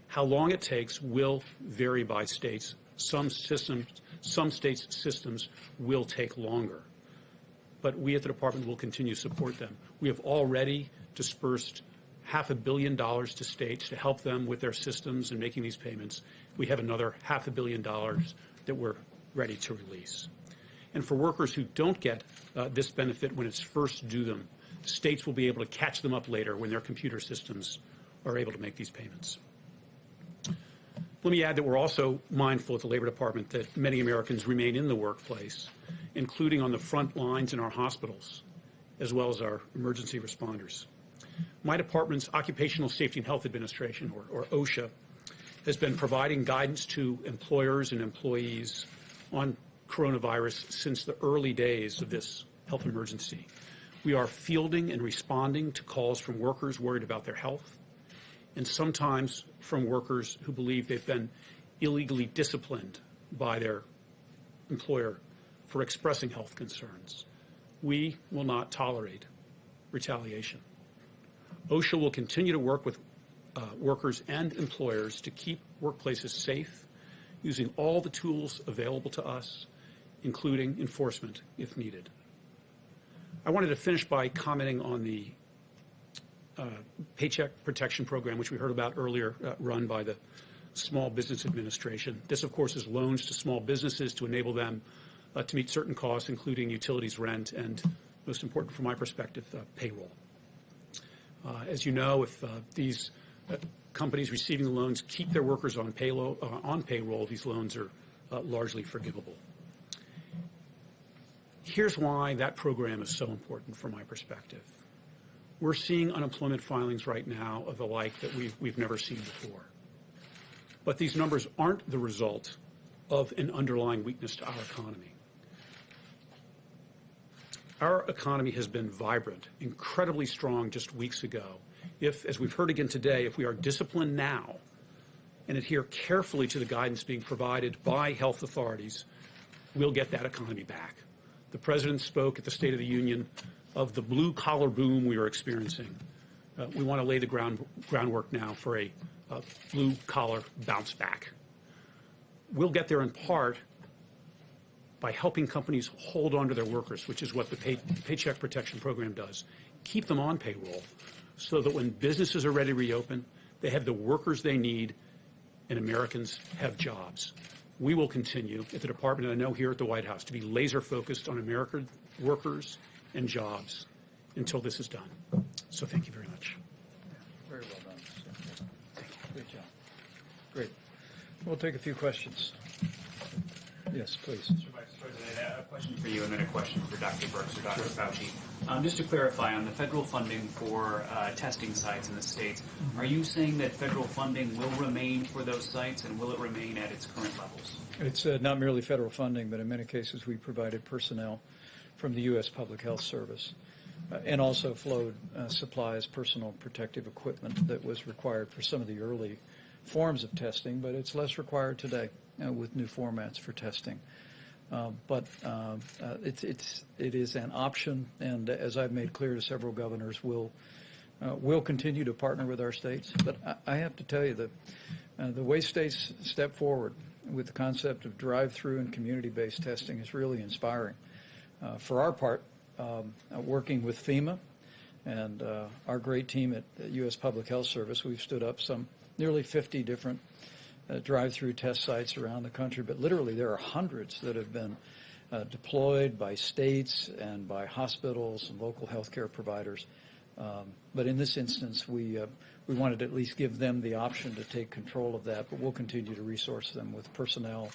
How long it takes will vary by states. Some states' systems will take longer. But we at the Department will continue to support them. We have already dispersed $500 million to states to help them with their systems and making these payments. We have another $500 million that we're ready to release. And for workers who don't get this benefit when it's first due them, states will be able to catch them up later when their computer systems are able to make these payments. Let me add that we're also mindful at the Labor Department that many Americans remain in the workplace, including on the front lines in our hospitals, as well as our emergency responders. My department's Occupational Safety and Health Administration, or OSHA, has been providing guidance to employers and employees on coronavirus since the early days of this health emergency. We are fielding and responding to calls from workers worried about their health, and sometimes from workers who believe they've been illegally disciplined by their employer for expressing health concerns. We will not tolerate retaliation. OSHA will continue to work with workers and employers to keep workplaces safe, using all the tools available to us, including enforcement if needed. I wanted to finish by commenting on the Paycheck Protection Program, which we heard about earlier, run by the Small Business Administration. This, of course, is loans to small businesses to enable them to meet certain costs, including utilities, rent, and, most important from my perspective, payroll. As you know, if these companies receiving the loans keep their workers on payroll, these loans are largely forgivable. Here's why that program is so important from my perspective. We're seeing unemployment filings right now of the like that we've never seen before. But these numbers aren't the result of an underlying weakness to our economy. Our economy has been vibrant, incredibly strong just weeks ago. If, as we've heard again today, if we are disciplined now and adhere carefully to the guidance being provided by health authorities, we'll get that economy back. The President spoke at the State of the Union of the blue-collar boom we are experiencing. We want to lay the groundwork now for a blue-collar bounce back. We'll get there in part by helping companies hold on to their workers, which is what the Paycheck Protection Program does. Keep them on payroll so that when businesses are ready to reopen, they have the workers they need and Americans have jobs. We will continue at the Department, and I know here at the White House, to be laser-focused on American workers and jobs until this is done. So thank you very much. Very well done. Thank you. Great job. Great. We'll take a few questions. Yes, please. Mr. Vice President, a question for you and then a question for Dr. Birx or Dr. Fauci. Just to clarify, on the federal funding for testing sites in the states, are you saying that federal funding will remain for those sites, and will it remain at its current levels? It's not merely federal funding, but in many cases we provided personnel from the U.S. Public Health Service and also flowed supplies, personal protective equipment that was required for some of the early forms of testing, but it's less required today with new formats for testing. But it is an option, and as I've made clear to several governors, we'll continue to partner with our states. But I have to tell you that the way states step forward with the concept of drive-through and community-based testing is really inspiring. For our part, working with FEMA and our great team at the U.S. Public Health Service. We've stood up some nearly 50 different drive-through test sites around the country, but literally there are hundreds that have been deployed by states and by hospitals and local healthcare providers. But in this instance, we wanted to at least give them the option to take control of that, but we'll continue to resource them with personnel,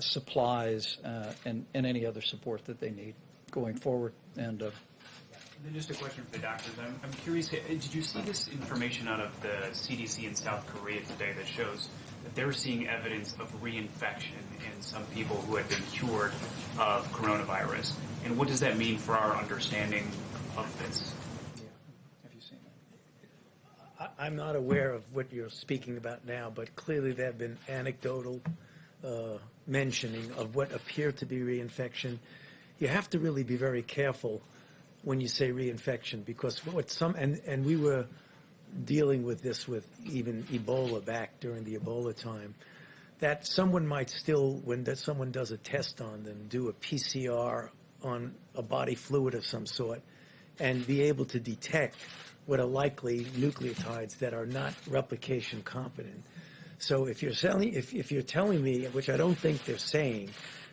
supplies, and any other support that they need going forward. And then just a question for the doctors. I'm curious, did you see this information out of the CDC in South Korea today that shows that they're seeing evidence of reinfection in some people who had been cured of coronavirus? And what does that mean for our understanding of this? Have you seen that? I'm not aware of what you're speaking about now, but clearly there have been anecdotal mentioning of what appear to be reinfection. You have to really be very careful when you say reinfection, because and we were dealing with this with even Ebola back during the Ebola time, that someone might still, when someone does a test on them, do a PCR on a body fluid of some sort and be able to detect what are likely nucleotides that are not replication competent. So if you're telling me, which I don't think they're saying,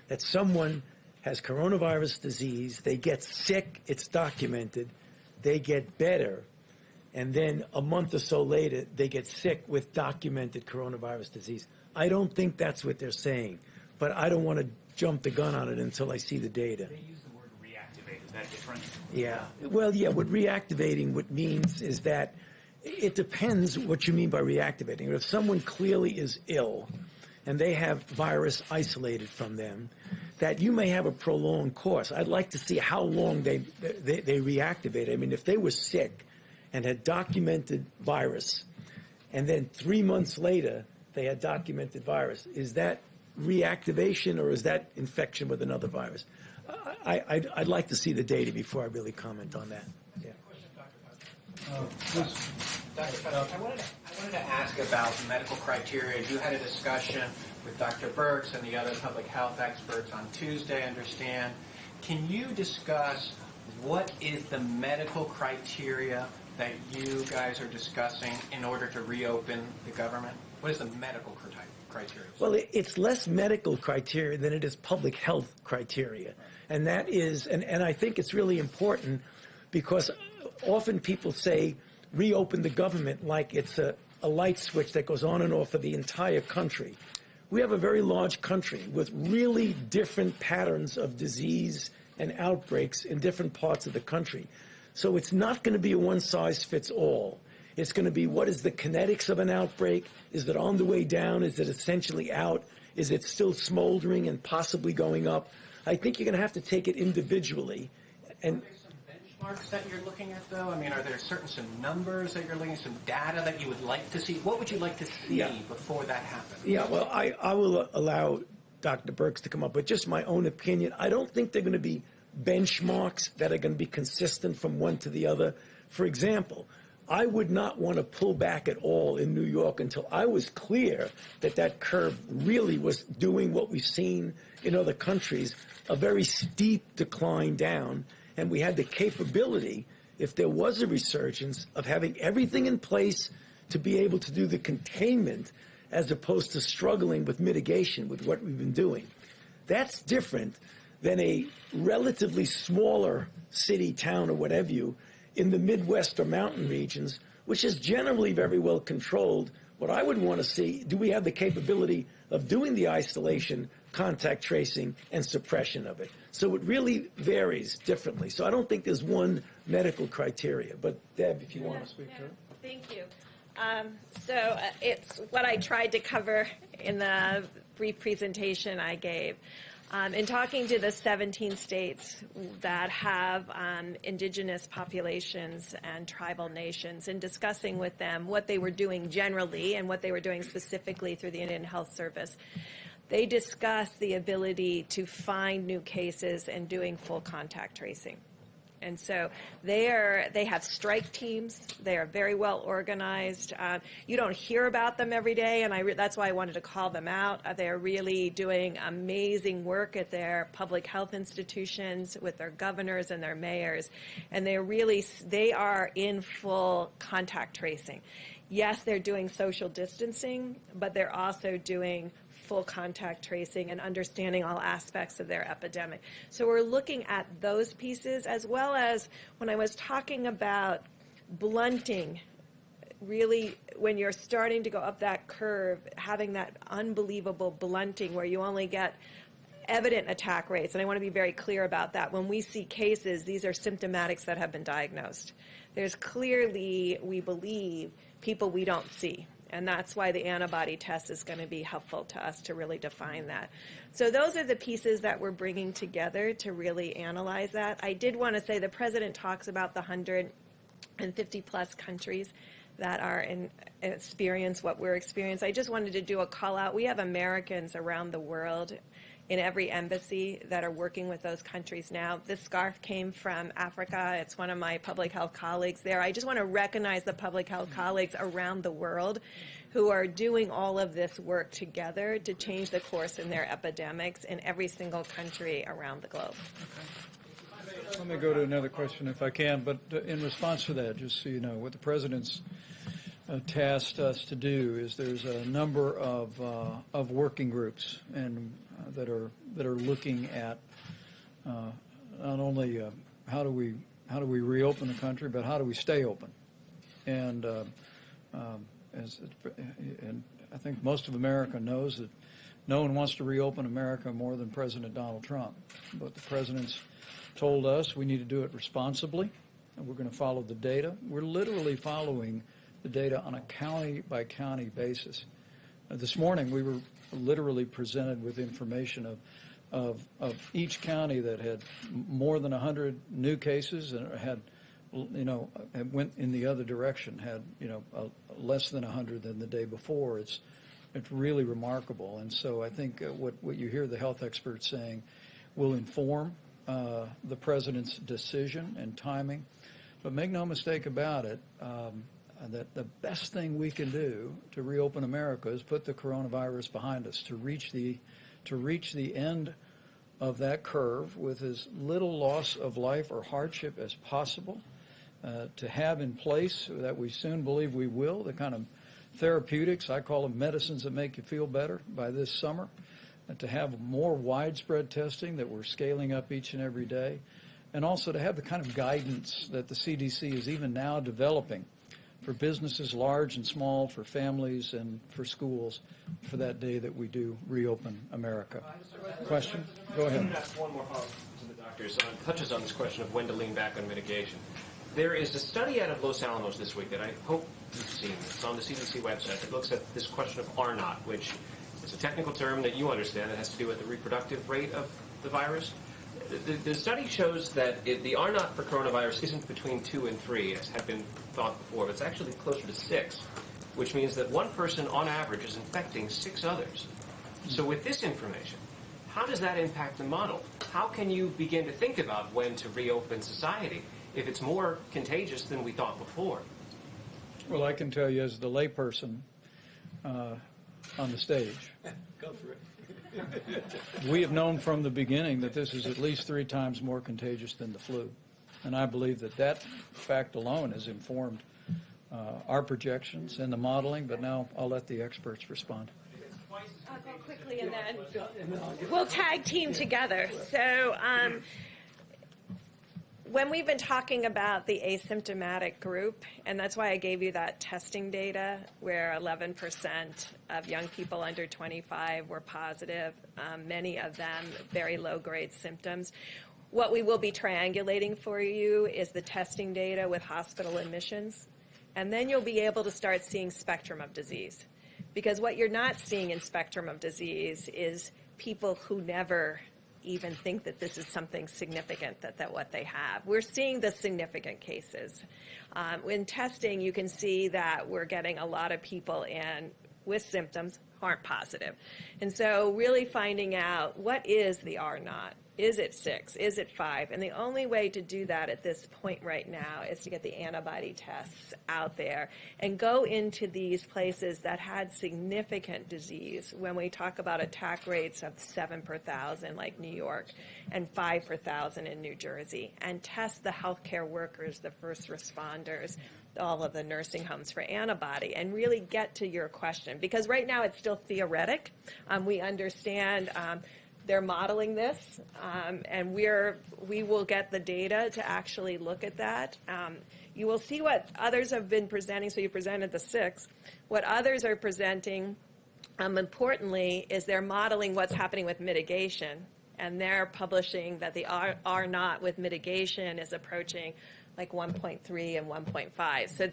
that someone has coronavirus disease, they get sick, it's documented, they get better, and then a month or so later, they get sick with documented coronavirus disease. I don't think that's what they're saying, but I don't want to jump the gun on it until I see the data. They use the word reactivate. Is that different? Yeah. Well, yeah, what reactivating what means is that it depends what you mean by reactivating. If someone clearly is ill and they have virus isolated from them, that you may have a prolonged course. I'd like to see how long they reactivate. I mean, if they were sick and had documented virus, and then 3 months later they had documented virus, is that reactivation or is that infection with another virus? I'd like to see the data before I really comment on that. Yeah. Dr. Fauci, I wanted to ask about medical criteria. You had a discussion with Dr. Birx and the other public health experts on Tuesday, I understand. Can you discuss what is the medical criteria that you guys are discussing in order to reopen the government? What is the medical criteria? Well, it's less medical criteria than it is public health criteria. And that is, and I think it's really important because often people say reopen the government like it's a light switch that goes on and off for the entire country. We have a very large country with really different patterns of disease and outbreaks in different parts of the country. So it's not going to be a one-size-fits-all. It's going to be, what is the kinetics of an outbreak? Is it on the way down? Is it essentially out? Is it still smoldering and possibly going up? I think you're going to have to take it individually. And are there some benchmarks that you're looking at, though? I mean, are there some numbers that you're looking at, some data that you would like to see? What would you like to see before that happens? Yeah, well, I will allow Dr. Birx to come up with just my own opinion. I don't think they're going to be benchmarks that are going to be consistent from one to the other. For example, I would not want to pull back at all in New York until I was clear that that curve really was doing what we've seen in other countries, a very steep decline down, and we had the capability, if there was a resurgence, of having everything in place to be able to do the containment as opposed to struggling with mitigation with what we've been doing. That's different than a relatively smaller city, town, or whatever you, in the Midwest or mountain regions, which is generally very well controlled. What I would want to see, do we have the capability of doing the isolation, contact tracing, and suppression of it? So it really varies differently. So I don't think there's one medical criteria. But Deb, if you want to speak to it. Thank you. So it's what I tried to cover in the brief presentation I gave. In talking to the 17 states that have indigenous populations and tribal nations and discussing with them what they were doing generally and what they were doing specifically through the Indian Health Service, they discussed the ability to find new cases and doing full contact tracing. And so they have strike teams. They are very well organized. You don't hear about them every day, and that's why I wanted to call them out. They're really doing amazing work at their public health institutions with their governors and their mayors, and they are in full contact tracing. Yes, they're doing social distancing, but they're also doing full contact tracing and understanding all aspects of their epidemic. So we're looking at those pieces, as well as when I was talking about blunting, really when you're starting to go up that curve, having that unbelievable blunting where you only get evident attack rates. And I want to be very clear about that. When we see cases, these are symptomatics that have been diagnosed. There's clearly, we believe, people we don't see. And that's why the antibody test is going to be helpful to us to really define that. So those are the pieces that we're bringing together to really analyze that. I did want to say the president talks about the 150 plus countries that are experience what we're experiencing. I just wanted to do a call out. We have Americans around the world in every embassy that are working with those countries now. This scarf came from Africa. It's one of my public health colleagues there. I just want to recognize the public health colleagues around the world who are doing all of this work together to change the course in their epidemics in every single country around the globe. Let me go to another question if I can, but in response to that, just so you know, what the President's tasked us to do is there's a number of working groups and that are looking at not only how do we reopen the country, but how do we stay open. And and I think most of America knows that no one wants to reopen America more than President Donald Trump. But the President's told us we need to do it responsibly, and we're going to follow the data. We're literally following the data on a county-by-county basis. This morning, we were literally presented with information of each county that had more than 100 new cases and had, went in the other direction, had, less than 100 than the day before. It's really remarkable. And so I think what you hear the health experts saying will inform the President's decision and timing. But make no mistake about it, that the best thing we can do to reopen America is put the coronavirus behind us, to reach the end of that curve with as little loss of life or hardship as possible, to have in place that we soon believe we will, the kind of therapeutics, I call them medicines that make you feel better, by this summer, and to have more widespread testing that we're scaling up each and every day, and also to have the kind of guidance that the CDC is even now developing for businesses large and small, for families and for schools, for that day that we do reopen America. Question? Go ahead. I'm going to ask one more follow-up to the doctors. Touches on this question of when to lean back on mitigation. There is a study out of Los Alamos this week that I hope you've seen. It's on the CDC website. It looks at this question of R0, which is a technical term that you understand that has to do with the reproductive rate of the virus. The study shows that the R0 for coronavirus isn't between 2 and 3, as had been thought before, but it's actually closer to 6, which means that one person on average is infecting 6 others. So with this information, how does that impact the model? How can you begin to think about when to reopen society if it's more contagious than we thought before? Well, I can tell you as the layperson on the stage, Go for it. we have known from the beginning that this is at least 3 times more contagious than the flu. And I believe that fact alone has informed our projections and the modeling, but now I'll let the experts respond. I'll go quickly and then we'll tag team together. So when we've been talking about the asymptomatic group, and that's why I gave you that testing data where 11% of young people under 25 were positive, many of them very low-grade symptoms. What we will be triangulating for you is the testing data with hospital admissions, and then you'll be able to start seeing spectrum of disease. Because what you're not seeing in spectrum of disease is people who never even think that this is something significant, that what they have. We're seeing the significant cases. In testing, you can see that we're getting a lot of people in with symptoms, aren't positive. And so really finding out, what is the R naught? Is it 6? Is it 5? And the only way to do that at this point right now is to get the antibody tests out there and go into these places that had significant disease. When we talk about attack rates of 7 per 1,000 like New York and 5 per 1,000 in New Jersey, and test the healthcare workers, the first responders, all of the nursing homes for antibody, and really get to your question. Because right now it's still theoretic. We understand they're modeling this, and we will get the data to actually look at that. You will see what others have been presenting. So you presented the 6. What others are presenting, importantly, is they're modeling what's happening with mitigation, and they're publishing that the R naught with mitigation is approaching like 1.3 and 1.5. So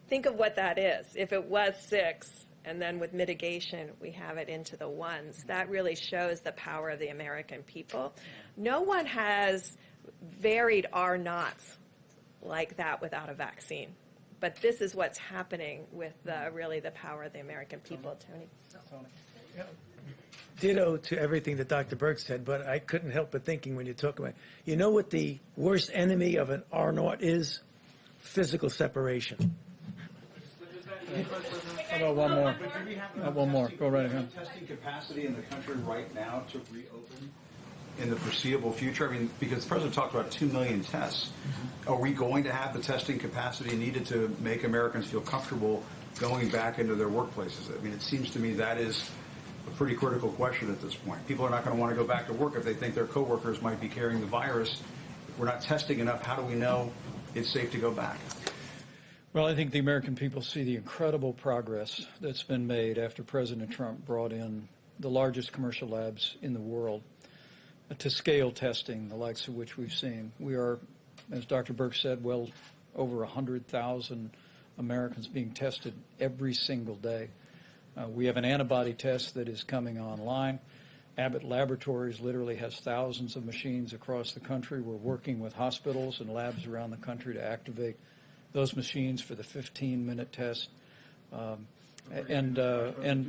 think of what that is. If it was 6, and then with mitigation, we have it into the 1s. That really shows the power of the American people. No one has varied R naughts like that without a vaccine. But this is what's happening with really the power of the American people, Tony. Ditto to everything that Dr. Burke said, but I couldn't help but thinking when you talk about, you know what the worst enemy of an R naught is? Physical separation. How about one more? One more. Go right ahead. Testing capacity in the country right now to reopen in the foreseeable future? I mean, because the president talked about 2 million tests. Are we going to have the testing capacity needed to make Americans feel comfortable going back into their workplaces? I mean, it seems to me that is a pretty critical question at this point. People are not going to want to go back to work if they think their coworkers might be carrying the virus. If we're not testing enough, how do we know it's safe to go back? Well, I think the American people see the incredible progress that's been made after President Trump brought in the largest commercial labs in the world to scale testing, the likes of which we've seen. We are, as Dr. Burke said, well over 100,000 Americans being tested every single day. We have an antibody test that is coming online. Abbott Laboratories literally has thousands of machines across the country. We're working with hospitals and labs around the country to activate those machines for the 15-minute test. Do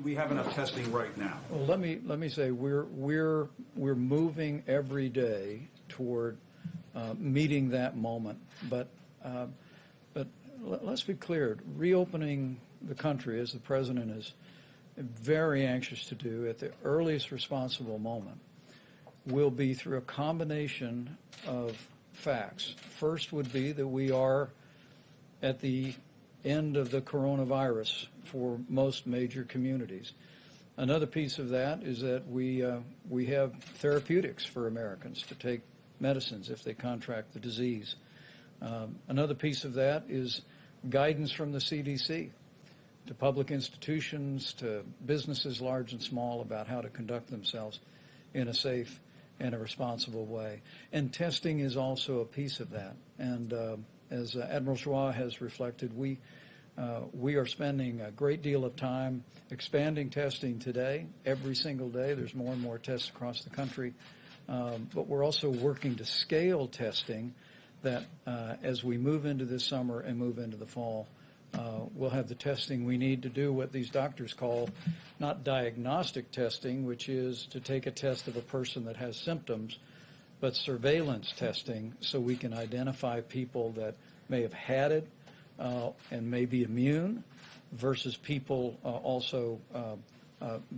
we have enough testing right now? Well, let me say we're moving every day toward meeting that moment. But let's be clear: reopening the country, as the president is very anxious to do at the earliest responsible moment, will be through a combination of facts. First would be that we are at the end of the coronavirus for most major communities. Another piece of that is that we have therapeutics for Americans to take medicines if they contract the disease. Another piece of that is guidance from the CDC to public institutions, to businesses large and small, about how to conduct themselves in a safe and a responsible way. And testing is also a piece of that. And as Admiral Joie has reflected, we are spending a great deal of time expanding testing today. Every single day there's more and more tests across the country. But we're also working to scale testing that as we move into this summer and move into the fall, we'll have the testing we need to do what these doctors call not diagnostic testing, which is to take a test of a person that has symptoms, but surveillance testing, so we can identify people that may have had it and may be immune, versus people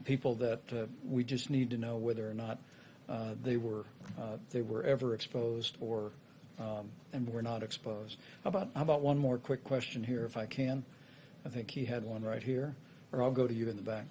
people that we just need to know whether or not they were ever exposed or and were not exposed. How about one more quick question here, if I can? I think he had one right here, or I'll go to you in the back.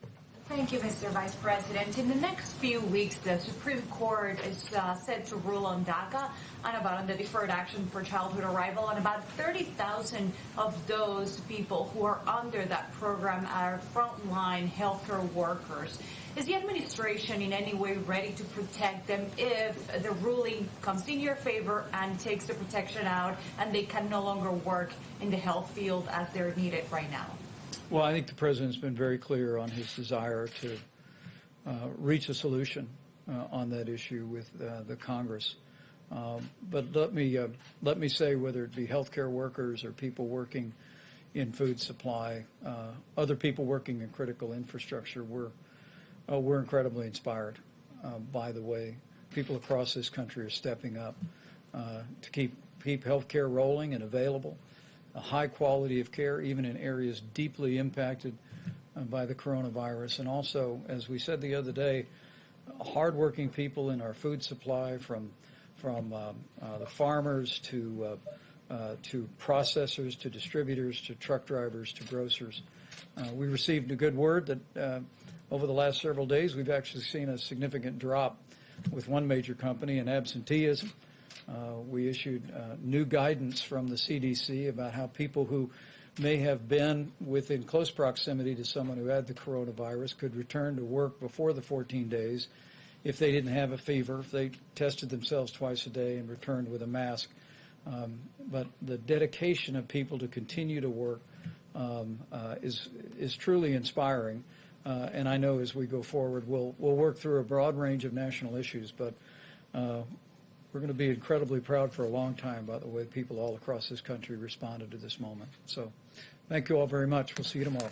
Thank you, Mr. Vice President. In the next few weeks, the Supreme Court is set to rule on DACA, on the Deferred Action for Childhood Arrival, and about 30,000 of those people who are under that program are frontline healthcare workers. Is the administration in any way ready to protect them if the ruling comes in your favor and takes the protection out and they can no longer work in the health field as they're needed right now? Well, I think the president's been very clear on his desire to reach a solution on that issue with the Congress. But let me say, whether it be healthcare workers or people working in food supply, other people working in critical infrastructure, we're incredibly inspired by the way people across this country are stepping up to keep healthcare rolling and available, a high quality of care, even in areas deeply impacted by the coronavirus. And also, as we said the other day, hardworking people in our food supply, from the farmers to processors to distributors to truck drivers to grocers. We received a good word that over the last several days we've actually seen a significant drop with one major company in absenteeism. We issued new guidance from the CDC about how people who may have been within close proximity to someone who had the coronavirus could return to work before the 14 days if they didn't have a fever, if they tested themselves twice a day and returned with a mask. But the dedication of people to continue to work is truly inspiring. And I know as we go forward, we'll work through a broad range of national issues, but we're going to be incredibly proud for a long time about the way people all across this country responded to this moment. So thank you all very much. We'll see you tomorrow.